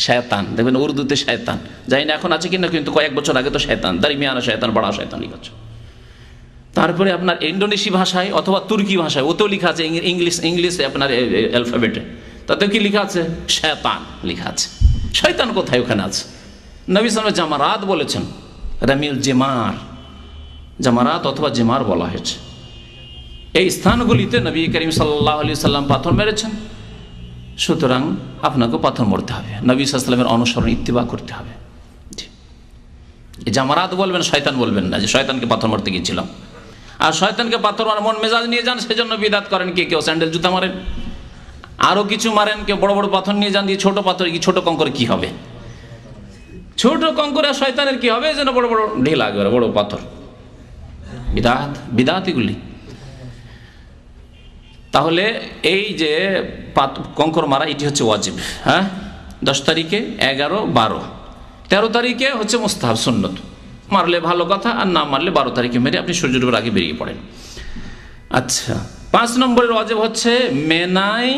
শয়তান দেখবেন উর্দুতে শয়তান, জানি না এখন আছে কিনা, কিন্তু কয়েক বছর আগে তো শয়তান, দরমিয়ানা শয়তান, বড়া শয়তান লিখেছে। তারপরে আপনার ইন্দোনেশীয় ভাষায় অথবা তুর্কি ভাষায় ওতেও লেখা আছে, ইংলিশে আপনার অ্যালফাবেটে, তাতে কি লেখা আছে? শয়তান লেখা আছে। শয়তান কোথায়? ওখানে আছে। নবী সাল্লাল্লাহু আলাইহি ওয়াসাল্লাম জামারাত বলেছেন, রামিল জিমার, জামারাত অথবা জিমার বলা হয়েছে। এই স্থানগুলিতে নবী করিম সাল্লাল্লাহু আলাইহি ওয়াসাল্লাম পাথর মেরেছেন। সুতরাং আপনাকে পাথর মারতে হবে, নবী সাল্লাল্লাহু আলাইহি ওয়াসাল্লামের অনুসরণ ইত্তিবা করতে হবে। জামারাত বলবেন, শয়তান বলবেন না যে শয়তানকে পাথর মারতে গিয়েছিলাম। আর শয়তানকে পাথর মারা মন মেজাজ নিয়ে যান, সেজন্য বিদাত করেন। কেউ স্যান্ডেল জুতা মারেন, আরো কিছু মারেন, কেউ বড় বড় পাথর নিয়ে যান, দিয়ে ছোট পাথর, কি ছোট কঙ্করে কি হবে? ছোট কঙ্করে শয়তানের কি হবে? যেন বড় বড় ঢিলা, বড় পাথর। বিদাত এগুলি। তাহলে এই যে কঙ্কর মারা, এটি হচ্ছে ওয়াজিব। হ্যাঁ, 10 তারিখে, 11, 12, 13 তারিখে হচ্ছে মুস্তাহাব, সুন্নত। মারলে ভালো কথা, আর না মারলে 12 তারিখে মেরে আপনি সূর্য ডোবার আগে বেরিয়ে পড়েন। আচ্ছা, 5 নম্বরের ওয়াজিব হচ্ছে মেনায়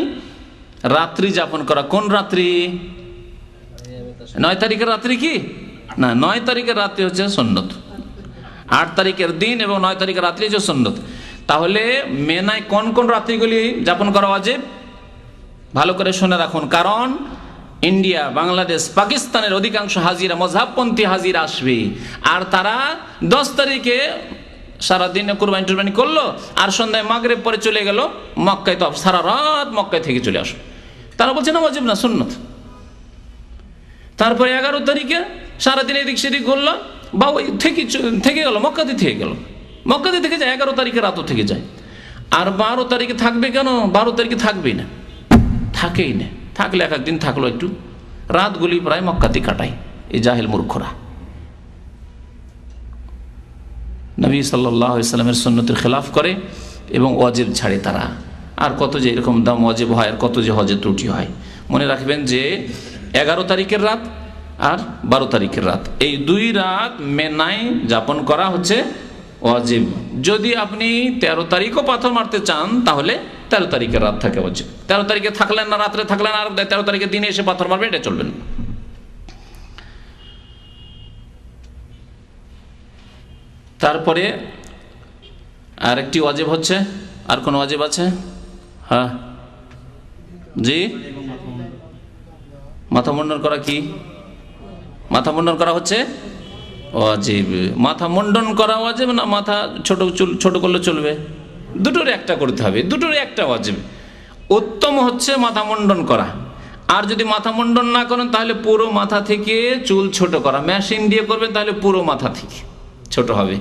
রাত্রি যাপন করা। কোন রাত্রি? 9 তারিখের রাত্রি কি না, 9 তারিখের রাত্রি হচ্ছে সুন্নত। 8 তারিখের দিন এবং 9 তারিখের রাত্রি হচ্ছে সুন্নত। তাহলে মেনায় কোন কোন রাত্রিগুলি যাপন করা ওয়াজিব? ভালো করে শুনে রাখুন, কারণ ইন্ডিয়া, বাংলাদেশ, পাকিস্তানের অধিকাংশ হাজিরা মযহাবপন্থী হাজিরা আসবে, আর তারা 10 তারিখে সারাদিনে কুরবানি টুরবানি করলো, আর সন্ধ্যায় মাগরিব পরে চলে গেল মক্কায়। তো সারা রাত মক্কায় থেকে চলে আসো, তারা বলছে না ওয়াজিব না, সুন্নত। তারপরে 11 তারিখে সারাদিন এদিক সেদিক ঘুরলো, বা ওই থেকে গেল মক্কাতে থেকে গেল, মক্কাতে থেকে যায়, 11 তারিখে রাতও থেকে যায়। আর 12 তারিখে থাকবে কেন? 12 তারিখে থাকবেই না, থাকেই না। থাকলে এক একদিন থাকলো, একটু রাতগুলি প্রায় মক্কাতে কাটায় এই জাহেল মূর্খরা। নবী সাল্লাল্লাহু আলাইহি ওয়াসাল্লামের সুন্নতের খেলাফ করে এবং ওয়াজিব ছাড়ে তারা। আর কত যে এরকম দাম ওয়াজিব হয়, আর কত যে হজের ত্রুটি হয়। মনে রাখবেন যে 11 তারিখের রাত আর 12 তারিখের রাত, এই 2 রাত মেনায় যাপন করা হচ্ছে ওয়াজিব। যদি আপনি 13 তারিখও পাথর মারতে চান, তাহলে 13 তারিখের রাত থাকে ওয়াজিব। 13 তারিখে থাকলেন না, রাত্রে থাকলেন, আর 13 তারিখের দিনে এসে পাথর মারবে, এটা চলবে না। তারপরে আরেকটি ওয়াজিব হচ্ছে, আর কোন ওয়াজিব আছে? হ্যাঁ জি, মাথা মুন্ডন করা। কি মাথা মুন্ডন করা হচ্ছে ওয়াজিব। মাথা মুন্ডন করা ওয়াজিব না মাথা ছোট করলে চলবে? দুটোর একটা করতে হবে, দুটোর একটা ওয়াজিব। উত্তম হচ্ছে মাথা মুন্ডন করা। আর যদি মাথা মুন্ডন না করেন, তাহলে পুরো মাথা থেকে চুল ছোট করা। মেশিন দিয়ে করবেন তাহলে পুরো মাথা থেকে ছোট হবে।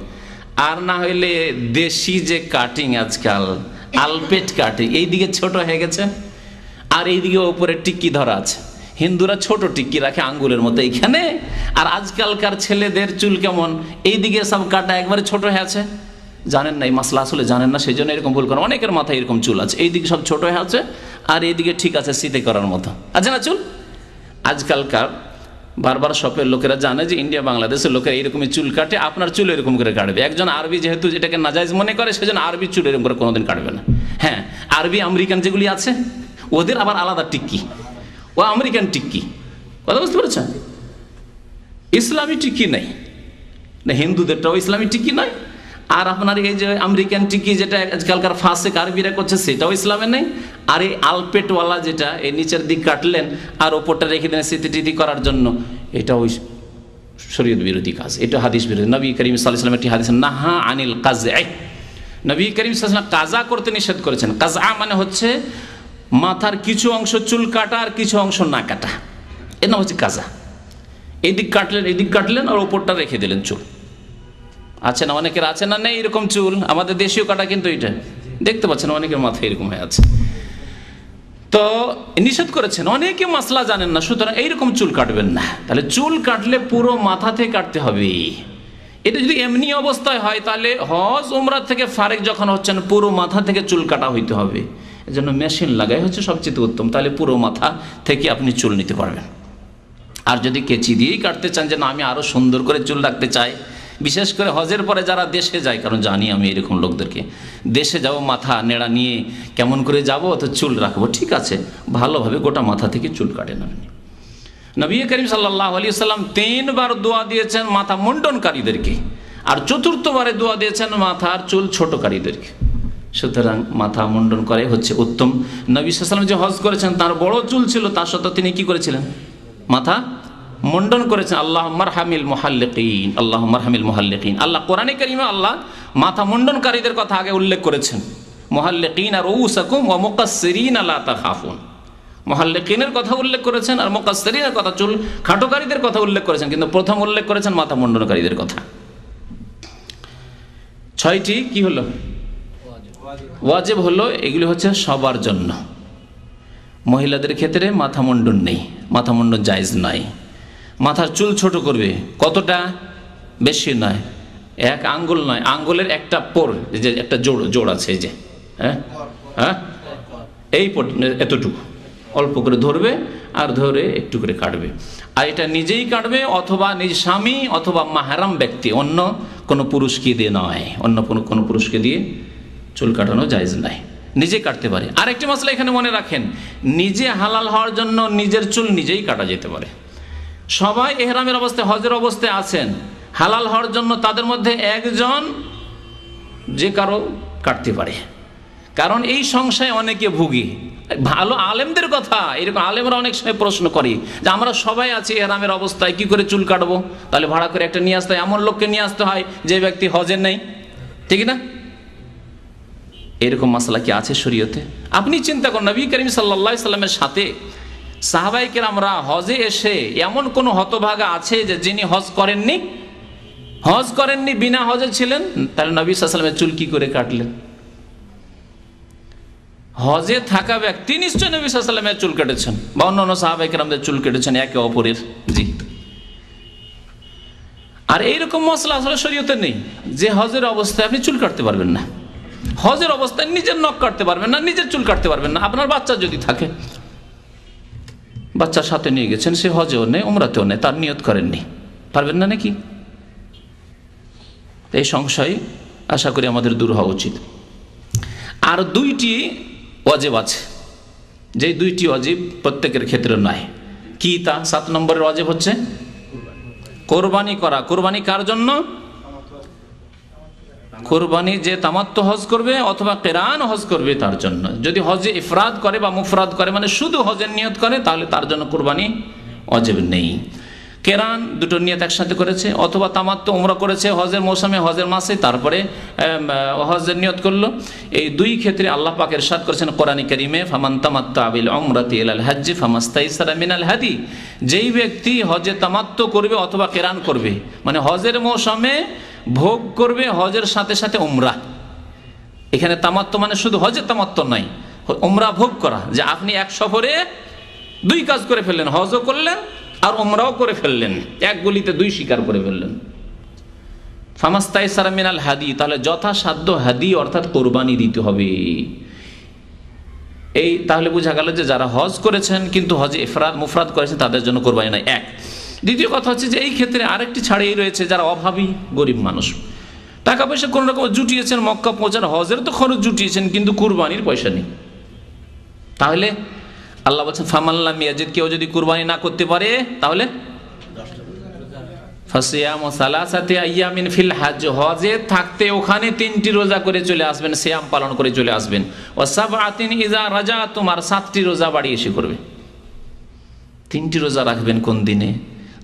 আর না হইলে দেশি যে কাটিং আজকাল, আলপেট কাটিং, এইদিকে ছোট হয়ে গেছে, আর এইদিকে উপরে টিক্কি ধরা আছে। হিন্দুরা ছোট টিক্কি রাখে আঙ্গুলের মতো এইখানে, আর আজকালকার ছেলেদের চুল কেমন, এইদিকে সব কাটা একবারে ছোট হয়ে আছে। জানেন না এই মাসলা, আসলে জানেন না, সেই জন্য এরকম ভুল করেন। অনেকের মাথায় এরকম চুল আছে, এইদিকে সব ছোট হয়ে আছে, আর এইদিকে ঠিক আছে শীতে করার মতো আছে না চুল। আজকালকার বারবার শপের লোকেরা জানে যে ইন্ডিয়া বাংলাদেশের লোকেরা এরকমই চুল কাটে, আপনার চুল এরকম করে কাটবে। একজন আরবি যেহেতু এটাকে নাজায়েজ মনে করে, সেজন্য আরবি চুল এরকম করে কোনোদিন কাটবে না। হ্যাঁ, আরবি আমেরিকান যেগুলি আছে, ওদের আবার আলাদা টিক্কি, ও আমেরিকান টিক্কি, কথা বুঝতে পেরেছেন? ইসলামী টিক্কি নেই না, হিন্দুদেরটাও ইসলামী টিক্কি নয়। আর আপনার এই যে আমেরিকান টিক্কি যেটা আজকালকার ফাঁসেক আরবিরা করছে, সেটাও ইসলামে নেই। আর এই আলপেটওয়ালা যেটা এই নিচের দিক কাটলেন আর ওপরটা রেখে দেন স্মৃতি করার জন্য, এটা ওই শরীয়ত বিরোধী কাজ, এটা হাদিস বিরোধী। নবী করিম সাল্লাল্লাহু আলাইহি ওয়াসাল্লাম একটি হাদিস নাহা আনিল কাজআ, নবী করিম সাল্লাল্লাহু আলাইহি ওয়াসাল্লাম কাজা করতে নিষেধ করেছেন। কাজআ মানে হচ্ছে মাথার কিছু অংশ চুল কাটা আর কিছু অংশ না কাটা, এর নাম হচ্ছে কাজা। এদিক কাটলেন আর ওপরটা রেখে দিলেন চুল। আছে না অনেকের, আছে না নেই এরকম চুল? আমাদের দেশীয় কাটা কিন্তু এটা দেখতে পাচ্ছেন, অনেকের মাথায় এরকম হয়ে আছে। তো নিষেধ করেছেন, অনেকে মাসলা জানেন না, সুতরাং এইরকম চুল কাটবেন না। তাহলে চুল কাটলে পুরো মাথা থেকে কাটতে হবে। এটা যদি এমনি অবস্থায় হয়, তাহলে হজ উমরা থেকে ফারেক যখন হচ্ছেন, পুরো মাথা থেকে চুল কাটা হইতে হবে। এজন্য মেশিন লাগাই হচ্ছে সবচেয়ে উত্তম, তাহলে পুরো মাথা থেকে আপনি চুল নিতে পারবেন। আর যদি কেচি দিয়েই কাটতে চান, যে না আমি আরো সুন্দর করে চুল রাখতে চাই, বিশেষ করে হজের পরে যারা দেশে যায়, কারণ জানি আমি এরকম লোকদেরকে, দেশে যাব মাথা নেড়া নিয়ে কেমন করে যাব, তো চুল রাখবো, ঠিক আছে, ভালোভাবে গোটা মাথা থেকে চুল কাটেন আপনি। নবী করিম সাল্লাল্লাহু আলাইহি ওয়াসাল্লাম 3 বার দোয়া দিয়েছেন মাথা মুন্ডনকারীদেরকে। আর চতুর্থবারে দোয়া দিয়েছেন মাথার চুল ছোটকারীদেরকে। সুতরাং মাথা মুন্ডন করে হচ্ছে উত্তম। নবী সাল্লাল্লাহু আলাইহি ওয়াসাল্লাম যে হজ করেছেন তার বড় চুল ছিল, তার সত্ত্বেও তিনি কি করেছিলেন? মাথা মুন্ডন করেছেন। আল্লাহুম্মা আরহামিল মুহাল্লিকিন, আল্লাহুম্মা আরহামিল মুহাল্লিকিন। আল্লাহ কোরআনে কারীমে আল্লাহ মাথা মুন্ডনকারীদের কথা আগে উল্লেখ করেছেন, মুহাল্লিকিনা রুউসাকুম ওয়া মুকাসসিরিনা লা তাখাফুন। মুহাল্লিকিনের কথা উল্লেখ করেছেন আর মুকাসসিরিনের কথা, চুল খাটোকারীদের কথা উল্লেখ করেছেন, কিন্তু প্রথম উল্লেখ করেছেন মাথা মুন্ডনকারীদের কথা। 6টি কি হলো? ওয়াজিব হলো। এগুলি হচ্ছে সবার জন্য। মহিলাদের ক্ষেত্রে মাথা মুন্ডন নেই, মাথা মুন্ডন জায়েজ নাই। মাথার চুল ছোট করবে, কতটা? বেশি নয়, 1 আঙ্গুল নয়, আঙ্গুলের একটা পোর, যে একটা জোড় আছে, এই যে এই এতটুকু অল্প করে ধরবে আর ধরে একটু করে কাটবে। আর এটা নিজেই কাটবে অথবা নিজ স্বামী অথবা মাহরাম ব্যক্তি, অন্য কোনো পুরুষকে দিয়ে নয়। অন্য কোনো পুরুষকে দিয়ে চুল কাটানো জায়েজ নাই, নিজে কাটতে পারে। আরেকটি মশলা এখানে মনে রাখেন, নিজে হালাল হওয়ার জন্য নিজের চুল নিজেই কাটা যেতে পারে। সবাই ইহরামের অবস্থায়, হজের অবস্থায় আছেন, হালাল হওয়ার জন্য তাদের মধ্যে একজন যে কারো কাটতে পারে। কারণ এই সংশয়ে অনেকে ভুগি। ভালো আলেমদের কথা, এরকম আলেমরা অনেক সময় প্রশ্ন করি যে আমরা সবাই আছি ইহরামের অবস্থায়, কি করে চুল কাটবো? তাহলে ভাড়া করে একটা নিয়ে আসতে হয়, এমন লোককে নিয়ে আসতে হয় যে ব্যক্তি হজের নেই, ঠিক না? এরকম মাসলা কি আছে শরীয়তে? আপনি চিন্তা করুন, নবী করিম সাল্লাল্লাহু আলাইহি সাল্লামের সাথে সাহাবায়ে কেরামরা হজে এসে এমন কোন হতভাগা আছে যে যিনি হজ করেননি, বিনা হজে ছিলেন? তাহলে নবী সাল্লাল্লাহু আলাইহি সাল্লামের চুল কি করে কাটলেন? হজে থাকা ব্যক্তি নিশ্চয় নবী সাল্লাল্লাহু আলাইহি সাল্লামের চুল কেটেছেন বা অন্যান্য সাহাবায়ে কেরামদের চুল কেটেছেন একে অপরের। জি। আর এইরকম মশলা আসলে শরীয়তে নেই যে হজের অবস্থায় আপনি চুল কাটতে পারবেন না, হজের অবস্থায় নিজের নখ কাটতে পারবেন না, নিজের চুল কাটতে পারবেন না। আপনার বাচ্চা যদি থাকে, বাচ্চার সাথে নিয়ে গেছেন, সে হজেও নেই উমরাতেও নেই, তার নিয়ত করেননি, পারবেন না নাকি? এই সংশয় আশা করি আমাদের দূর হওয়া উচিত। আর 2টি ওয়াজিব আছে, যে 2টি ওয়াজিব প্রত্যেকের ক্ষেত্রে নয়। কি তা? 7 নম্বরের ওয়াজিব হচ্ছে কোরবানি করা। কোরবানি কার জন্য? কোরবানি যে তামাত্তু হজ করবে অথবা কিরান হজ করবে তার জন্য। যদি হজে ইফরাদ করে বা মুফরাদ করে, মানে শুধু হজের নিয়ত করে, তাহলে তার জন্য কোরবানি ওয়াজিব নেই। কিরান দুটো নিয়ত একসাথে করেছে, অথবা তামাত্তু উমরা করেছে হজের মৌসুমে, হজের মাসে, তারপরে হজের নিয়ত করলো। এই 2 ক্ষেত্রে আল্লাহ পাক ইরশাদ করেছেন কোরআনে কারীমে, ফামান তামাত্তা বিল উমরাতি ইলাল হজ্জ ফামাস্তাইসারা মিনাল হাদি। যেই ব্যক্তি হজে তামাত্তু করবে অথবা কিরান করবে, মানে হজের মৌসুমে ভোগ করবে হজের সাথে সাথে উমরা। এখানে তামাত্তু মানে শুধু হজের তামাত্তু নয়, উমরা ভোগ করা, যে আপনি এক সফরে 2 কাজ করে ফেললেন, হজও করলেন আর উমরাও করে ফেললেন, এক গুলিতে 2 শিকার করে ফেললেন। ফামাস্তাইসারা মিনাল হাদি, তাহলে যথাসাধ্য হাদি অর্থাৎ কোরবানি দিতে হবে। এই তাহলে বোঝা গেল যে যারা হজ করেছেন কিন্তু হজে ইফরাদ মুফরাদ করেছেন তাদের জন্য কোরবানি নাই। এক। দ্বিতীয় কথা হচ্ছে যে এই ক্ষেত্রে আরেকটি ছাড়েই রয়েছে, যারা অভাবী গরিব মানুষ, টাকা পয়সা কোনো রকম জুটিয়েছেন, মক্কা পৌঁছার হজের তো খরচ জুটিয়েছেন কিন্তু কুরবানির পয়সা নেই। তাহলে আল্লাহ বলছেন ফামাল্লাম ইয়াজিদ, কেউ যদি কুরবানি না করতে পারে তাহলে ফাসিয়ামু সালাসাতি আইয়ামিন ফিল হজ, হজে থাকতে ওখানে 3টি রোজা করে চলে আসবেন, সিয়াম পালন করে চলে আসবেন। ওয়া সাবআতিন ইযা রাজাতুম, আর 7টি রোজা বাড়ি এসে করবে। 3টি রোজা রাখবেন কোন দিনে?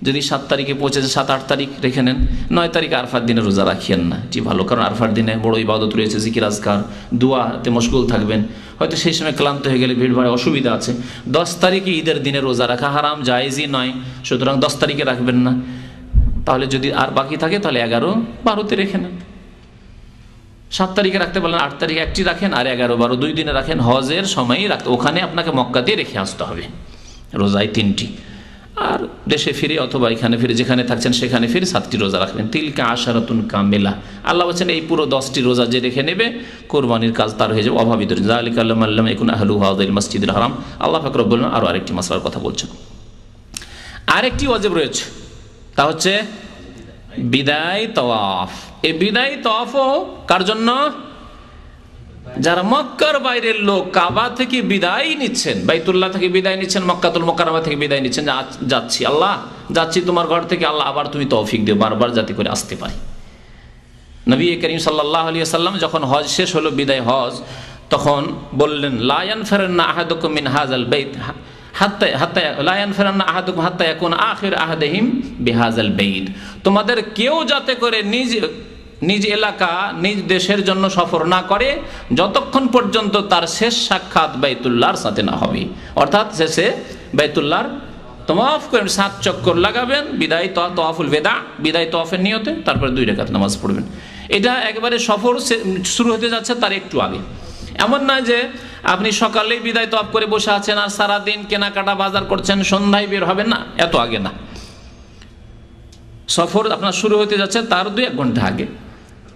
যদি 7 তারিখে পৌঁছেছে 7-8 তারিখ রেখে নেন, 9 তারিখ আরফার দিনে রোজা রাখিয়েন না, এটি ভালো। কারণ আরফার দিনে বড় ইবাদত রয়েছে, জিকির আজকার দোয়াতে মশগুল থাকবেন, হয়তো সেই সময় ক্লান্ত হয়ে গেলে ভিড় ভাড়ে অসুবিধা আছে। 10 তারিখে ঈদের দিনে রোজা রাখা হারাম, জায়েজই নয়, সুতরাং 10 তারিখে রাখবেন না। তাহলে যদি আর বাকি থাকে তাহলে 11-12তে রেখে নেন। 7 তারিখে রাখতে পারলেন, 8 তারিখে একটি রাখেন আর 11-12 2 দিনে রাখেন। হজের সময়ই রাখতে, ওখানে আপনাকে মক্কা দিয়ে রেখে আসতে হবে রোজায় 3টি। আর দেশে ফিরে অথবা এখানে ফিরে যেখানে থাকছেন সেখানে ফিরে 7টি রোজা রাখবেন। তিলকা আশারাতুন কামিলা, আল্লাহ বলছেন এই পুরো 10টি রোজা যে রেখে নেবে কোরবানির কাজ তার হয়ে যাবে অভাবীদের। যালিকা লাম ইয়াকুন আহলু হাযিল মাসজিদুল হারাম। আল্লাহ পাক রব্বুল আলামিন আরো আরেকটি মাসলার কথা বলছেন। আরেকটি ওয়াজিব রয়েছে, তা হচ্ছে বিদায় তাওয়াফ। এই বিদায় তাওয়াফও কার জন্য? যারা মক্কার বাইরের লোক, কাবা থেকে বিদায় নিচ্ছেন, বাইতুল্লাহ থেকে বিদায় নিচ্ছেন, মক্কাতুল মুকাররমা থেকে বিদায় নিচ্ছেন, যাচ্ছি আল্লাহ, যাচ্ছি তোমার ঘর থেকে, আল্লাহ আবার তুমি তৌফিক দিও বারবার যাতে করে আসতে পারি। নবী করিম সাল্লাল্লাহু আলাইহি ওয়াসাল্লাম যখন হজ শেষ হলো, বিদায় হজ, তখন বললেন লা ইয়ানফিরান্না আহাদুকুম মিন হাযাল বাইত হাত্তা লা ইয়ানফিরান্না আহাদুকুম হাত্তা ইয়াকুনা আখির আহাদিহিম বিহাযাল বাইত। তোমাদের কেউ যাতে করে নিজ এলাকা, নিজ দেশের জন্য সফর না করে যতক্ষণ পর্যন্ত তার শেষ সাক্ষাৎ বাইতুল্লাহর সাথে না হবে। অর্থাৎ শেষে বাইতুল্লাহর তওয়াফ করেন, 7 চক্কর লাগাবেন, বিদায় তওয়াফুল বেদা, বিদায় তওয়াফের নিয়তে, তারপরে 2 রাকাত নামাজ পড়বেন। এটা একবারে সফর শুরু হতে যাচ্ছে তার একটু আগে। এমন নয় যে আপনি সকালেই বিদায় তওয়াফ করে বসে আছেন আর সারাদিন কেনাকাটা বাজার করছেন, সন্ধ্যায় বের হবেন না, এত আগে না। সফর আপনার শুরু হতে যাচ্ছে তার 2-1 ঘন্টা আগে।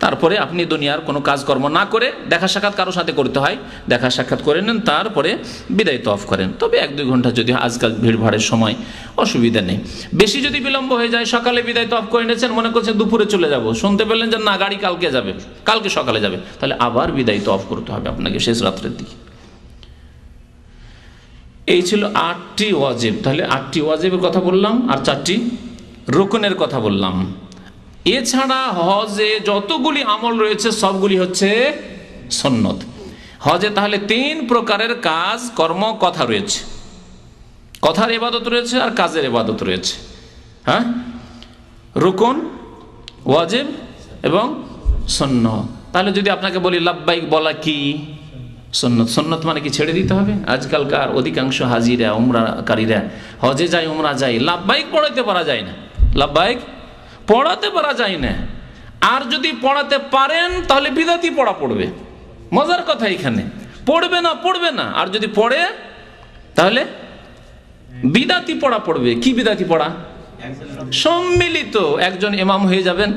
তারপরে আপনি দুনিয়ার কোনো কাজকর্ম না করে, দেখা সাক্ষাৎ কারোর সাথে করতে হয়, দেখা সাক্ষাৎ করে নেন, তারপরে বিদায় তওয়াফ করেন। তবে 1-2 ঘন্টা যদি, আজকাল ভিড়ভাড়ের সময়, অসুবিধা নেই। বেশি যদি বিলম্ব হয়ে যায়, সকালে বিদায় তওয়াফ করে নিয়েছেন, মনে করছেন দুপুরে চলে যাব, শুনতে পেলেন যে না গাড়ি কালকে যাবে, কালকে সকালে যাবে, তাহলে আবার বিদায় তওয়াফ করতে হবে আপনাকে শেষ রাত্রের দিকে। এই ছিল 8টি ওয়াজিব। তাহলে 8টি ওয়াজিবের কথা বললাম আর 4টি রুকনের কথা বললাম। এছাড়া হজে যতগুলি আমল রয়েছে সবগুলি হচ্ছে সুন্নত। হজে তাহলে 3 প্রকারের কাজ, কর্ম, কথা রয়েছে। কথার ইবাদত রয়েছে আর কাজের ইবাদত রয়েছে। হ্যাঁ, রুকন, ওয়াজিব এবং সুন্নত। তাহলে যদি আপনাকে বলি লাব্বাইক বলা কি? সুন্নত। সুন্নত মানে কি ছেড়ে দিতে হবে? আজকালকার অধিকাংশ হাজিরা, উমরাকারীরা হজে যায়, উমরা যায়, লাব্বাইক পড়াইতে পারা যায় না, লাব্বাইক পড়াতে পারা যায় না। আর যদি পড়াতে পারেন তাহলে বিদাতি পড়া পড়বে। মজার কথা এখানে, পড়বে না, আর যদি পড়ে তাহলে বিদাতি পড়া পড়বে। কি বিদাতি পড়া? সম্মিলিত একজন ইমাম হয়ে যাবেন,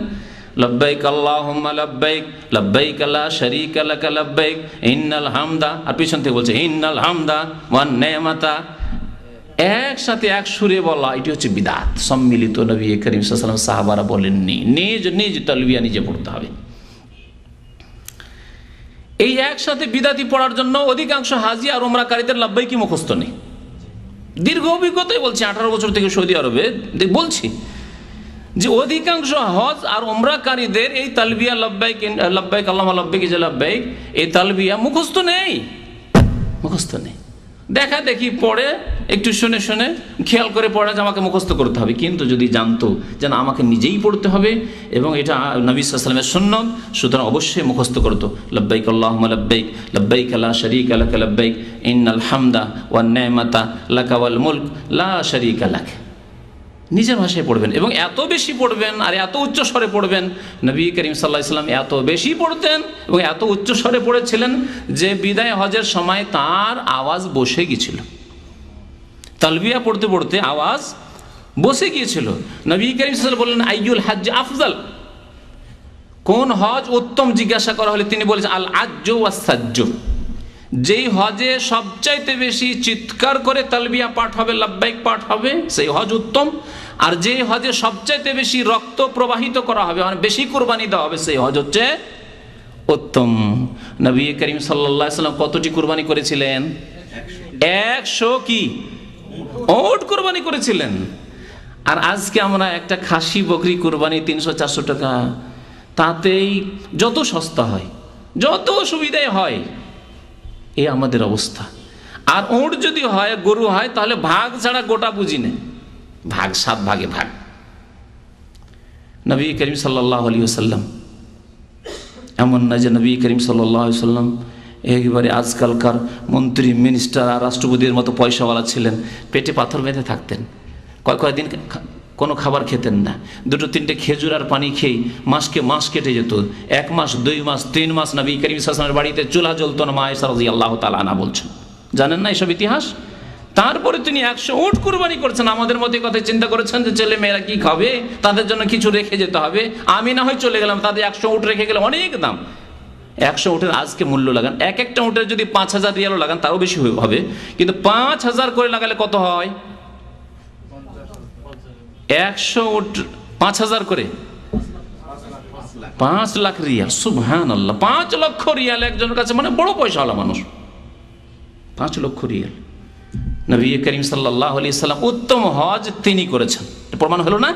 লব্বাইক আল্লাহুম্মা লব্বাইক, লব্বাইক লা শারীকা লাক লব্বাইক, ইন্নাল হামদা, আর পিছন থেকে বলছে ইন্নাল হামদা ওয়ান নি'মাতা, একসাথে এক সুরে বলা, এটি হচ্ছে বিদাত। সম্মিলিত নবী করিম সাল্লাল্লাহু আলাইহি ওয়াসাল্লাম, সাহাবারা বলেননি, নিজ তালবিয়া নিজে পড়তে হবে। এই একসাথে বিদাতি পড়ার জন্য অধিকাংশ হাজি আর উমরাকারীদের লাব্বাইকি মুখস্থ নেই। দীর্ঘ অভিজ্ঞতাই বলছি, 18 বছর থেকে সৌদি আরবে বলছি যে অধিকাংশ হজ আর উমরাকারীদের এই তালবিয়া লব্বাইক লব্বাইক আল্লাহুম্মা লব্বাইক যে লব্বাইক, এই তালবিয়া মুখস্থ নেই। দেখা দেখি পড়ে, একটু শুনে শুনে খেয়াল করে পড়া যে আমাকে মুখস্থ করতে হবে। কিন্তু যদি জানতো যে না, আমাকে নিজেই পড়তে হবে এবং এটা নবী সাল্লাল্লাহু আলাইহি ওয়াসাল্লামের সুন্নত, সুতরাং অবশ্যই মুখস্থ করতো। লব্বাইক আল্লাহুম্মা লব্বাইক, লব্বাইক লা শারীকা লাক লব্বাইক, ইন্নাল হামদা ওয়ান নি'মাতা লাকা ওয়াল মুলক লা শারীকা লাক। নিজের ভাষায় পড়বেন এবং এত বেশি পড়বেন আর এত উচ্চ স্বরে পড়বেন। নবী করিম সাল্লাল্লাহু আলাইহি ওয়াসাল্লাম এত বেশি পড়তেন এবং এত উচ্চ স্বরে পড়েছিলেন যে বিদায় হজের সময় তার আওয়াজ বসে গিয়েছিল। তালবিয়া পড়তে পড়তে আওয়াজ বসে গিয়েছিল। নবী করিম সাল্লাল্লাহু আলাইহি ওয়াসাল্লাম বললেন আইয়ুল হজ্জ আফজাল, কোন হজ উত্তম জিজ্ঞাসা করা হলে তিনি বলেছেন আল আজ্জু ওয়াস সাজ্জু, যেই হজে সবচাইতে বেশি চিৎকার করে তালবিয়া পাঠ হবে, লাব্বাইক পাঠ হবে, সেই হজ উত্তম। আর যে হজে সবচাইতে বেশি রক্ত প্রবাহিত করা হবে, মানে বেশি কুরবানি দেওয়া হবে, সেই হজ হচ্ছে উত্তম। নবী করিম সাল্লাল্লাহু আলাইহি ওয়াসাল্লাম কতটি কুরবানি করেছিলেন? 100 কি ওট কুরবানি করেছিলেন। আর আজকে আমরা একটা খাসি বকরি কুরবানি 300-400 টাকা, তাতেই যত সস্তা হয়, যত সুবিধাই হয়, এই আমাদের অবস্থা। আর ওট যদি হয়, গরু হয়, তাহলে ভাগ ছাড়া গোটা বুঝি নেই, ভাগ 7 ভাগে ভাগ। নবী করিম সাল্লাল্লাহু আলাইহি ওয়াসাল্লাম এমন না যে নবী করিম সাল্লাল্লাহু আলাইহি ওয়াসাল্লাম একেবারে আজকালকার মন্ত্রী, মিনিস্টার আর রাষ্ট্রপতির মতো পয়সাওয়ালা ছিলেন, পেটে পাথর বেঁধে থাকতেন, কয়েকদিন কোনো খাবার খেতেন না, 2-3টে খেজুর আর পানি খেয়ে মাস কেটে যেত। 1 মাস, 2 মাস, 3 মাস নবী করিম সাল্লাল্লাহু আলাইহি ওয়াসাল্লামের বাড়িতে চুলা জ্বলতো না। মা আয়েশা রাদিয়াল্লাহু তাআলা আনহা বলছেন, জানেন না এসব ইতিহাস? তারপরে তিনি 100 উট কুরবানি করছেন। আমাদের মধ্যে কথা চিন্তা করেছেন যে ছেলে মেয়েরা কি খাবে, তাদের জন্য কিছু রেখে যেতে হবে। আমি না হয় চলে গেলাম, তাদের 100 উট রেখে গেলে অনেক দাম। 100 উটের আজকে মূল্য লাগান, একটা উটের যদি 5000 রিয়ালও লাগান তারও বেশি হবে, কিন্তু 5000 করে লাগালে কত হয়? 100 উট 5000 করে 5 লাখ রিয়াল। সুবহানাল্লাহ, 5 লক্ষ রিয়াল একজনের কাছে, মানে বড় পয়সাওয়ালা মানুষ। 5 লক্ষ রিয়াল। নবী করিম সাল্লাল্লাহু আলাইহি ওয়াসাল্লাম উত্তম হজ তিনি করেছেন, প্রমাণ হলো না?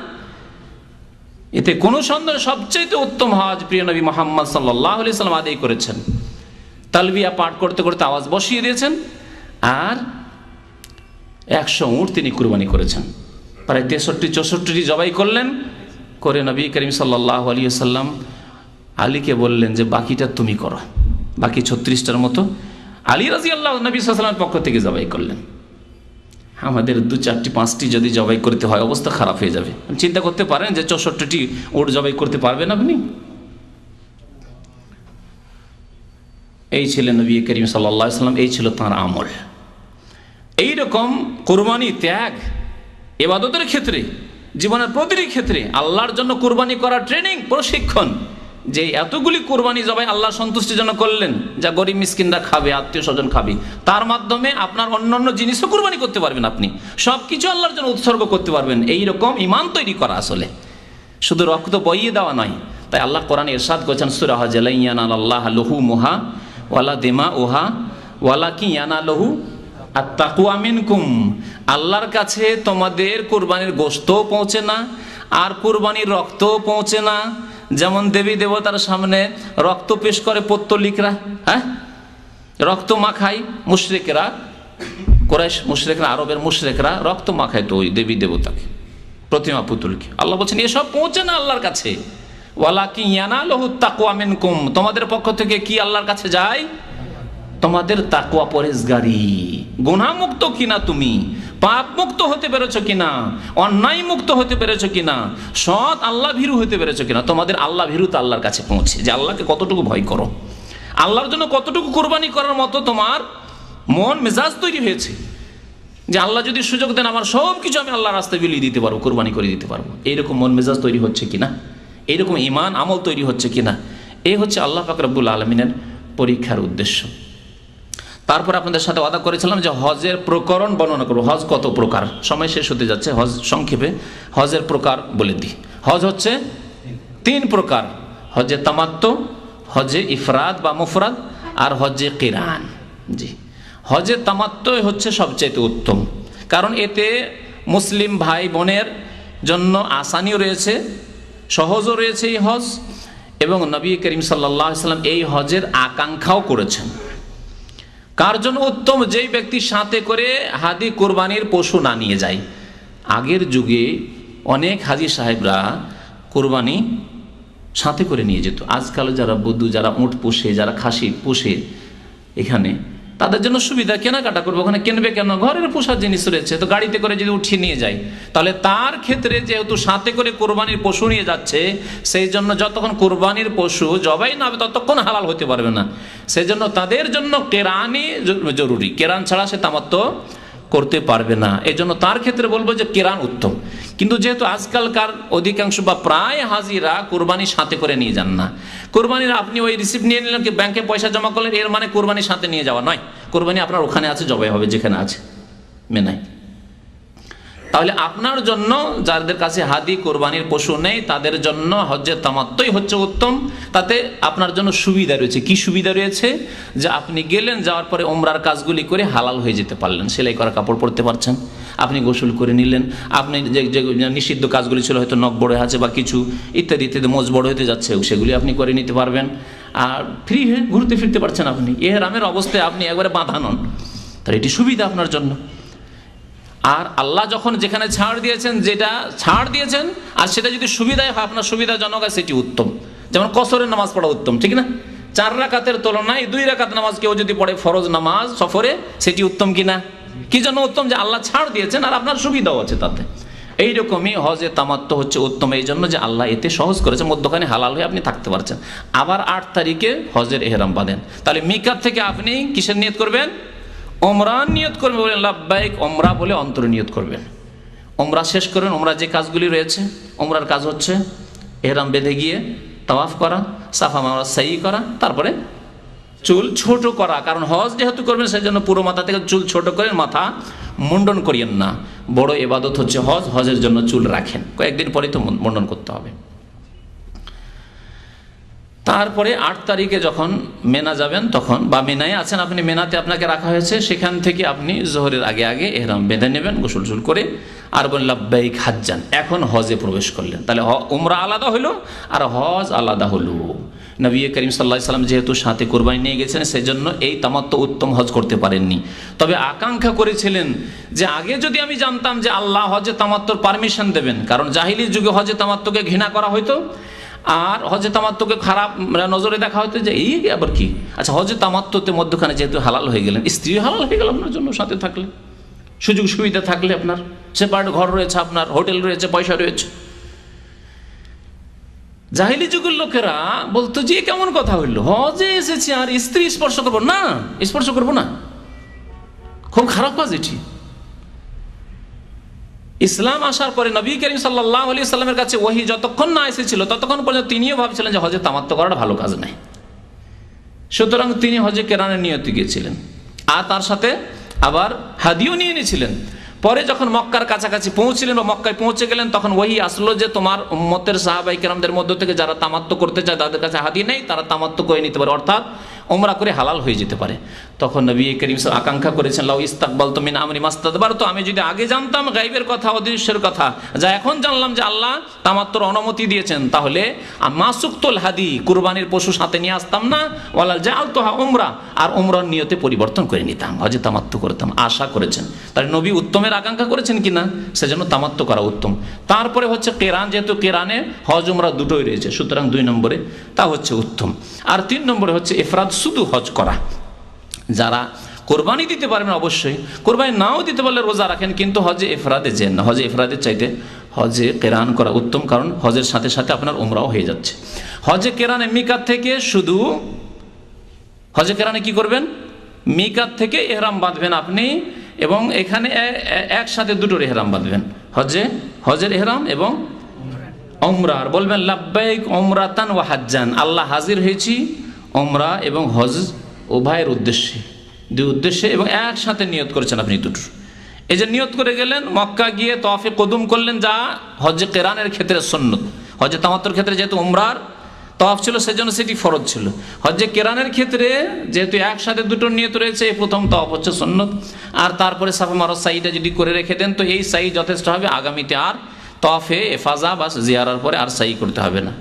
এতে কোনো সন্দেহ সবচেয়ে উত্তম হজ প্রিয় নবী মুহাম্মদ সাল্লাল্লাহু আলাইহি সাল্লাম আদায় করেছেন। তালবিয়া পাঠ করতে করতে আওয়াজ বসিয়ে দিয়েছেন, আর 100 উট তিনি কুরবানি করেছেন। প্রায় 63-64টি জবাই করলেন, করে নবী করিম সাল্লাল্লাহু আলাইহি সাল্লাম আলীকে বললেন যে বাকিটা তুমি করো। বাকি 36টার মতো আলী রাদিয়াল্লাহু নবী সাল্লাল্লাহু আলাইহি সাল্লামের পক্ষ থেকে জবাই করলেন। আমাদের 2, 4, 5টি যদি জবাই করতে হয় অবস্থা খারাপ হয়ে যাবে। চিন্তা করতে পারেন যে 64টি উট জবাই করতে পারবেন আপনি? এই ছিলেন নবী করিম সাল্লাল্লাহু আলাইহি সাল্লাম, এই ছিল তাঁর আমল। এইরকম কুরবানি ত্যাগ ইবাদতের ক্ষেত্রে, জীবনের প্রতিটি ক্ষেত্রে আল্লাহর জন্য কুরবানি করার ট্রেনিং, প্রশিক্ষণ, যে এতগুলি কুরবানি জবাই আল্লাহ সন্তুষ্টির জন্য করলেন, যা গরিব মিসকিনরা খাবে, আত্মীয় স্বজন খাবে, তার মাধ্যমে আপনার অন্যান্য জিনিসও কুরবানি করতে পারবেন। আপনি সব কিছু আল্লাহর জন্য উৎসর্গ করতে পারবেন। এইরকম ঈমান তৈরি করা, আসলে শুধু রক্ত বইয়ে দেওয়া নয়। তাই আল্লাহ কোরআনে ইরশাদ করেছেন সূরা হজ, লা ইয়ানালাল্লাহু লুহুমুহা ওয়ালা দিমাউহা ওয়ালাকিন ইয়ানালুহু আত-তাকওয়া মিনকুম। আল্লাহর কাছে তোমাদের কুরবানির গোশত পৌঁছে না, আর কুরবানির রক্ত পৌঁছে না। যেমন দেবী দেবতার সামনে রক্ত পেশ করে পত্তলিকরা, হ্যাঁ, রক্ত মাখায় মুশরিকরা, কুরাইশ মুশরিকরা, আরবের মুশরিকরা রক্ত মাখায় তো ওই দেবী দেবতাকে, প্রতিমা পুতুলকে। আল্লাহ বলছেন এসব পৌঁছে না আল্লাহর কাছে। ওয়ালাকিন ইয়ানালুহু তাকওয়া মিনকুম, তোমাদের পক্ষ থেকে কি আল্লাহর কাছে যায়? তোমাদের তাকওয়া, পরহেজগারি, গুনাহ মুক্ত কিনা, তুমি পাপ মুক্ত হতে পেরেছো কিনা, অন্যায় মুক্ত হতে পেরেছো কিনা, সৎ আল্লাহ ভীরু হতে পেরেছো কিনা। তোমাদের আল্লাহ ভীরুতা আল্লাহর কাছে পৌঁছে, যে আল্লাহকে কতটুকু ভয় করো, আল্লাহর জন্য কতটুকু কুরবানি করার মতো তোমার মন মেজাজ তৈরি হয়েছে, যে আল্লাহ যদি সুযোগ দেন আমার সব কিছু আমি আল্লাহর রাস্তায় বিলিয়ে দিতে পারবো, কুরবানি করে দিতে পারবো। এইরকম মন মেজাজ তৈরি হচ্ছে কিনা, এইরকম ঈমান আমল তৈরি হচ্ছে কিনা, এই হচ্ছে আল্লাহ পাক রব্বুল আলামিনের পরীক্ষার উদ্দেশ্য। তারপর আপনাদের সাথে ওয়াদা করেছিলাম যে হজের প্রকরণ বর্ণনা করব। হজ কত প্রকার, সময় শেষ হতে যাচ্ছে, হজ সংক্ষেপে হজের প্রকার বলে দিই। হজ হচ্ছে 3 প্রকার: হজে তামাত্তু, হজে ইফরাদ বা মুফরাদ, আর হজে কিরান। জি, হজে তামাত্তু হচ্ছে সবচেয়ে উত্তম, কারণ এতে মুসলিম ভাই বোনের জন্য আসানিও রয়েছে, সহজও রয়েছে এই হজ, এবং নবী করিম সাল্লাল্লাহু আলাইহি সাল্লাম এই হজের আকাঙ্ক্ষাও করেছেন। কার জন্য উত্তম? যেই ব্যক্তি সাথে করে হাদি কোরবানির পশু না নিয়ে যায়। আগের যুগে অনেক হাজি সাহেবরা কোরবানি সাথে করে নিয়ে যেত। আজকাল যারা বধূ, যারা উট পোষে, যারা খাসি পোষে, এখানে তাদের জন্য সুবিধা, কেনাকাটা করবো, ওখানে কিনবে কেন, ঘরের পোষার জিনিস রয়েছে, তো গাড়িতে করে যদি উঠিয়ে নিয়ে যায়, তাহলে তার ক্ষেত্রে যেহেতু সাথে করে কোরবানির পশু নিয়ে যাচ্ছে, সেই জন্য যতক্ষণ কোরবানির পশু জবাই না হবে ততক্ষণ হালাল হতে পারবে না। সেই জন্য তাদের জন্য কেরানি জরুরি, কেরান ছাড়া সে তামাত্তু করতে পারবে না। এই জন্য তার ক্ষেত্রে বলবো যে কেরান উত্তম। কিন্তু যেহেতু আজকালকার অধিকাংশ বা প্রায় হাজিরা কোরবানি সাথে করে নিয়ে যান না, কোরবানির আপনি ওই রিসিপ্ট নিয়ে নিলেন, কি ব্যাংকে পয়সা জমা করলেন, এর মানে কোরবানি সাথে নিয়ে যাওয়া নয়। কোরবানি আপনার ওখানে আছে, জবাই হবে যেখানে আছে, মেনায়। তাহলে আপনার জন্য যাদের কাছে হাদি কোরবানির পশু নেই, তাদের জন্য হজ্জে তামাত্তুই হচ্ছে উত্তম। তাতে আপনার জন্য সুবিধা রয়েছে। কি সুবিধা রয়েছে? যে আপনি গেলেন, যাওয়ার পরে ওমরার কাজগুলি করে হালাল হয়ে যেতে পারলেন, সেলাই করা কাপড় পরতে পারছেন, আপনি গোসল করে নিলেন, আপনি যে নিষিদ্ধ কাজগুলি ছিল, হয়তো নখ বড় আছে বা কিছু ইত্যাদি ইত্যাদি, মোজ বড় হতে যাচ্ছে, সেগুলি আপনি করে নিতে পারবেন, আর ফ্রি হয়ে ঘুরতে ফিরতে পারছেন। আপনি ইহরামের অবস্থায় আপনি একবারে বাঁধা নন, তাহলে এটি সুবিধা আপনার জন্য। আর আল্লাহ যখন যেখানে ছাড় দিয়েছেন, যেটা ছাড় দিয়েছেন, আর সেটা যদি সুবিধায় হয়, আপনার সুবিধাজনক হয়, সেটি উত্তম। যেমন কসরের নামাজ পড়া উত্তম, ঠিক না? 4 রাকাতের তুলনায় 2 রাকাত নামাজ কেউ যদি পড়ে ফরজ নামাজ সফরে, সেটি উত্তম কিনা? কি জন্য উত্তম? যে আল্লাহ ছাড় দিয়েছেন আর আপনার সুবিধাও আছে তাতে। এইরকমই হজে তামাত্তু হচ্ছে উত্তম, এই জন্য যে আল্লাহ এতে সহজ করেছে, মধ্যখানে হালাল হয়ে আপনি থাকতে পারছেন। আবার 8 তারিখে হজের এহরাম বাঁধেন, তাহলে মিকাত থেকে আপনি কিসের নিয়ত করবেন? ওমরার নিয়ত করবেন। বলেন লাব্বাইক ওমরা বলে অন্তরে নিয়ত করবেন, ওমরা শেষ করবেন। ওমরা যে কাজগুলি রয়েছে, ওমরার কাজ হচ্ছে এহরাম বেঁধে গিয়ে তাওয়াফ করা, সাফা মারওয়া সাই করা, তারপরে চুল ছোট করা। কারণ হজ যেহেতু করবেন, সেই জন্য পুরো মাথা থেকে চুল ছোট করেন, মাথা মুন্ডন করিয়েন না। বড় ইবাদত হচ্ছে হজ, হজের জন্য চুল রাখেন, কয়েকদিন পরে তো মুন্ডন করতে হবে। তারপরে 8 তারিখে যখন মেনা যাবেন তখন, বা মেনায় আছেন আপনি, মেনাতে আপনাকে রাখা হয়েছে, সেখান থেকে আপনি জোহরের আগে আগে এহরাম বেঁধে নেবেন গোসল টোসল করে, আর বলেন লাব্বাইক হাজ্জান, এখন হজে প্রবেশ করলেন। তাহলে উমরা আলাদা হলো আর হজ আলাদা হলো। নবী করিম সাল্লাল্লাহু আলাইহি সাল্লাম যেহেতু সাথে কোরবানি নিয়ে গেছেন, সেজন্য এই তামাত্তু উত্তম হজ করতে পারেননি। তবে আকাঙ্ক্ষা করেছিলেন যে আগে যদি আমি জানতাম যে আল্লাহ হজে তামাত্তুর পারমিশন দেবেন, কারণ জাহিলি যুগে হজে তামাত্তুকে ঘৃণা করা হতো আর হজে তামাত্তুকে খারাপ নজরে দেখা হতো, যে এই আবার কি। আচ্ছা, হজে তামাত্তুতে মধ্যখানে যেহেতু হালাল হয়ে গেলেন, স্ত্রী হালাল হয়ে গেল আপনার জন্য, সাথে থাকলে, সুযোগ সুবিধা থাকলে, আপনার সেপারেট ঘর রয়েছে, আপনার হোটেল রয়েছে, পয়সা রয়েছে। জাহিলি যুগের লোকেরা বলতো যে কেমন কথা হইল, হজে এসেছি আর স্ত্রী স্পর্শ করবো না, স্পর্শ করবো না, খুব খারাপ কাজ এটি। ইসলাম আসার পরে নবী করিম সাল্লাল্লাহু আলাইহি সাল্লামের কাছে ওহী যতক্ষণ না এসেছিল ততক্ষণ পর্যন্ত তিনিও ভাবছিলেন যে হজে তামাত্তু করাটা ভালো কাজ নয়। সুতরাং তিনি হজে কেরানের নিয়তে গিয়েছিলেন, আর তার সাথে আবার হাদিও নিয়ে নিয়েছিলেন। পরে যখন মক্কার কাছাকাছি পৌঁছলেন বা মক্কায় পৌঁছে গেলেন, তখন ওহী আসলো যে তোমার উম্মতের সাহাবায়ে কেরামদের মধ্য থেকে যারা তামাত্তু করতে চায়, তাদের কাছে হাদি নেই, তারা তামাত্তু করে নিতে পারে, অর্থাৎ উমরা করে হালাল হয়ে যেতে পারে। তখন নবী করিম আকাঙ্ক্ষা করেছেন, লাউ ইস্তাকবালতু মিন আমরি মাস্তাদবারতু, আমি যদি আগে জানতাম গায়বের কথা, অদৃশ্যের কথা, যা এখন জানলাম যে আল্লাহ তামাত্তুর অনুমতি দিয়েছেন, তাহলে মাসুকতুল হাদি, কুরবানির পশু সাথে নিয়ে আসতাম না, ওয়ালা জাআলতুহা উমরা, আর উমরার নিয়তে পরিবর্তন করে নিতাম, হজে তামাত্তু করতাম। আশা করেছেন, তাই নবী উত্তমের আকাঙ্ক্ষা করেছেন কিনা, সেজন্য তামাত্তু করা উত্তম। তারপরে হচ্ছে কেরান, যেহেতু কেরানে হজ উমরা দুটোই রয়েছে, সুতরাং 2 নম্বরে তা হচ্ছে উত্তম। আর 3 নম্বরে হচ্ছে ইফরাদ, শুধু হজ করা। যারা কোরবানি দিতে পারবেন অবশ্যই, কোরবানি নাও দিতে পারলে রোজা রাখেন, কিন্তু হজে ইফরাদে যেন না, হজে ইফরাদের চাইতে হজে কেরান করা উত্তম, কারণ হজের সাথে সাথে আপনার উমরাও হয়ে যাচ্ছে। হজে কেরানে মিকাত থেকে শুধু, হজে কেরানে কি করবেন, মিকাত থেকে এহরাম বাঁধবেন আপনি, এবং এখানে একসাথে দুটোর এহরাম বাঁধবেন, হজের এহরাম এবং উমরার। বলবেন লাব্বাইক উমরাতান ওয়া হাজ্জান, আল্লাহ হাজির হয়েছি উমরা এবং হজ উভয়ের উদ্দেশ্যে, 2 উদ্দেশ্যে, এবং একসাথে নিয়ত করেছেন আপনি দুটোর। এই যে নিয়ত করে গেলেন, মক্কা গিয়ে তওয়াফে কুদুম করলেন, যা হজে কেরানের ক্ষেত্রে সুন্নত। হজে তামাত্তুর ক্ষেত্রে যেহেতু উমরার তওয়াফ ছিল, সেজন্য সেটি ফরজ ছিল। হজে কেরানের ক্ষেত্রে যেহেতু একসাথে দুটোর নিয়ত রয়েছে, এই প্রথম তওয়াফ হচ্ছে সুন্নত, আর তারপরে সাফা মারওয়া সাইটা যদি করে রেখে দেন তো এই সাই যথেষ্ট হবে। আগামীতে আর তওয়াফে এফাজা বা জিয়ারার পরে আর সাই করতে হবে না।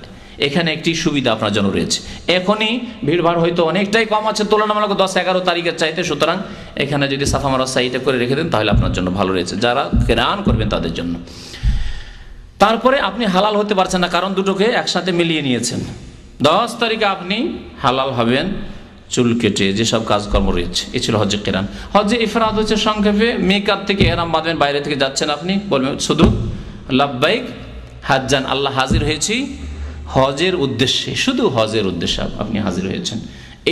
এখানে একটি সুবিধা আপনার জন্য রয়েছে। এখনই ভিড়ভাড় হয়তো অনেকটাই কম আছে তুলনামূলক 10-11 তারিখের চাইতে, সুতরাং এখানে যদি সাফা মারওয়া সাইটা করে রেখে দেন তাহলে আপনার জন্য ভালো রয়েছে, যারা কেরান করবেন তাদের জন্য। তারপরে আপনি হালাল হতে পারছেন না, কারণ দুটোকে একসাথে মিলিয়ে নিয়েছেন। 10 তারিখে আপনি হালাল হবেন চুল কেটে, যেসব কাজকর্ম রয়েছে। এ ছিল হজে কেরান। হজে ইফরাদ হচ্ছে সংক্ষেপে মিকাত থেকে এহরাম বাঁধবেন, বাইরে থেকে যাচ্ছেন আপনি, বলবেন শুধু লাব্বাইক হাজ্জান, আল্লাহ হাজির হয়েছি হজের উদ্দেশ্যে, শুধু হজের উদ্দেশ্যে আপনি হাজির হয়েছেন।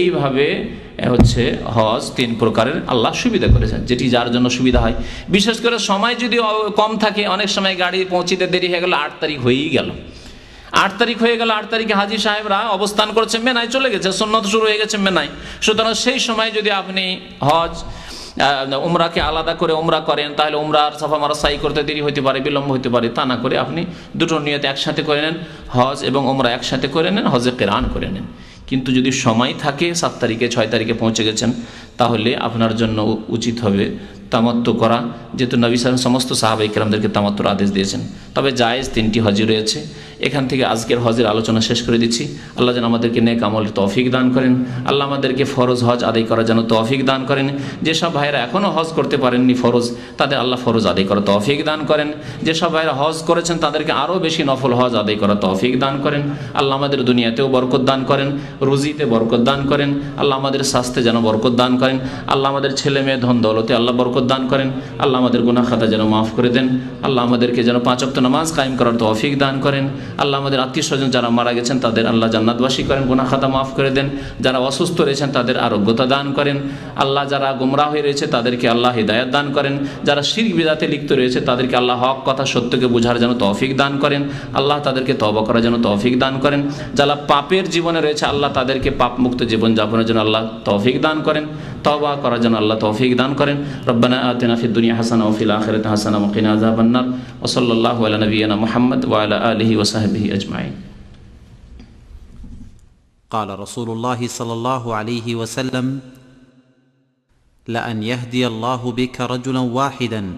এইভাবে হচ্ছে হজ 3 প্রকারের আল্লাহ সুবিধা করেছেন, যেটি যার জন্য সুবিধা হয়। বিশেষ করে সময় যদি কম থাকে, অনেক সময় গাড়ি পৌঁছিতে দেরি হয়ে গেল, 8 তারিখ হয়েই গেল, 8 তারিখ হয়ে গেল, 8 তারিখে হাজি সাহেবরা অবস্থান করছে মেনায়, চলে গেছে, সুন্নত শুরু হয়ে গেছে মেনায়। সুতরাং সেই সময় যদি আপনি হজ উমরাকে আলাদা করে উমরা করেন, তাহলে উমরার সাফা মারওয়া সাই করতে দেরি হতে পারে, বিলম্ব হতে পারে। তা না করে আপনি দুটো নিয়ত একসাথে করে নেন, হজ এবং উমরা একসাথে করে নেন, হজে কেরান করে নেন। কিন্তু যদি সময় থাকে, 7 তারিখে 6 তারিখে পৌঁছে গেছেন, তাহলে আপনার জন্য উচিত হবে তামাত্তু করা, যেহেতু নবী সাল্লাল্লাহু সমস্ত সাহাবায়ে কেরামদেরকে তামাত্তুর আদেশ দিয়েছেন। তবে জায়েজ 3টি হজই রয়েছে। এখান থেকে আজকের হজের আলোচনা শেষ করে দিচ্ছি। আল্লাহ যেন আমাদেরকে নেক আমলের তৌফিক দান করেন, আল্লাহ আমাদেরকে ফরজ হজ আদায় করার যেন তৌফিক দান করেন। যেসব ভাইরা এখনও হজ করতে পারেননি ফরজ, তাদের আল্লাহ ফরজ আদায় করার তৌফিক দান করেন। যেসব ভাইরা হজ করেছেন তাদেরকে আরও বেশি নফল হজ আদায় করার তৌফিক দান করেন। আল্লাহ আমাদের দুনিয়াতেও বরকত দান করেন, রুজিতে বরকত দান করেন। আল্লাহ আমাদের স্বাস্থ্যে যেন বরকত দান করেন। আল্লাহ আমাদের ছেলে মেয়ে ধন দৌলতে আল্লাহ বরকত দান করেন। আল্লাহ আমাদের গুনাহ খাতা যেন মাফ করে দেন। আল্লাহ আমাদেরকে যেন 5 ওয়াক্ত নামাজ কায়েম করার তৌফিক দান করেন। আল্লাহ আমাদের আত্মীয় স্বজন যারা মারা গেছেন তাদের আল্লাহ জান্নাতবাসী করেন, গুনাহ খাতা মাফ করে দেন। যারা অসুস্থ রয়েছেন তাদের আরোগ্যতা দান করেন। আল্লাহ যারা গোমরাহ হয়ে রয়েছে তাদেরকে আল্লাহ হিদায়াত দান করেন। যারা শিরক বিদআতে লিপ্ত রয়েছে তাদেরকে আল্লাহ হক কথা সত্যকে বোঝার যেন তৌফিক দান করেন। আল্লাহ তাদেরকে তওবা করার যেন তৌফিক দান করেন। যারা পাপের জীবনে রয়েছে আল্লাহ তাদেরকে পাপ মুক্ত জীবন যাপনের জন্য আল্লাহ তৌফিক দান করেন, তওবা করার জন্য আল্লাহ তৌফিক দান করেন। রব্বানা আতিনা ফিদ দুনিয়া হাসানা ওয়া ফিল আখিরাতি হাসানা ওয়া কিনা আযাবান্নার। ওয়া সাল্লাল্লাহু আলা নাবিয়িনা মুহাম্মদ ওয়া আলা আলিহি ওয়া সাহবিহি আজমাইন। قال رسول الله صلى الله عليه وسلم لأن يهدي الله بك رجلا واحدا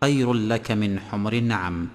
خير لك من حمر النعم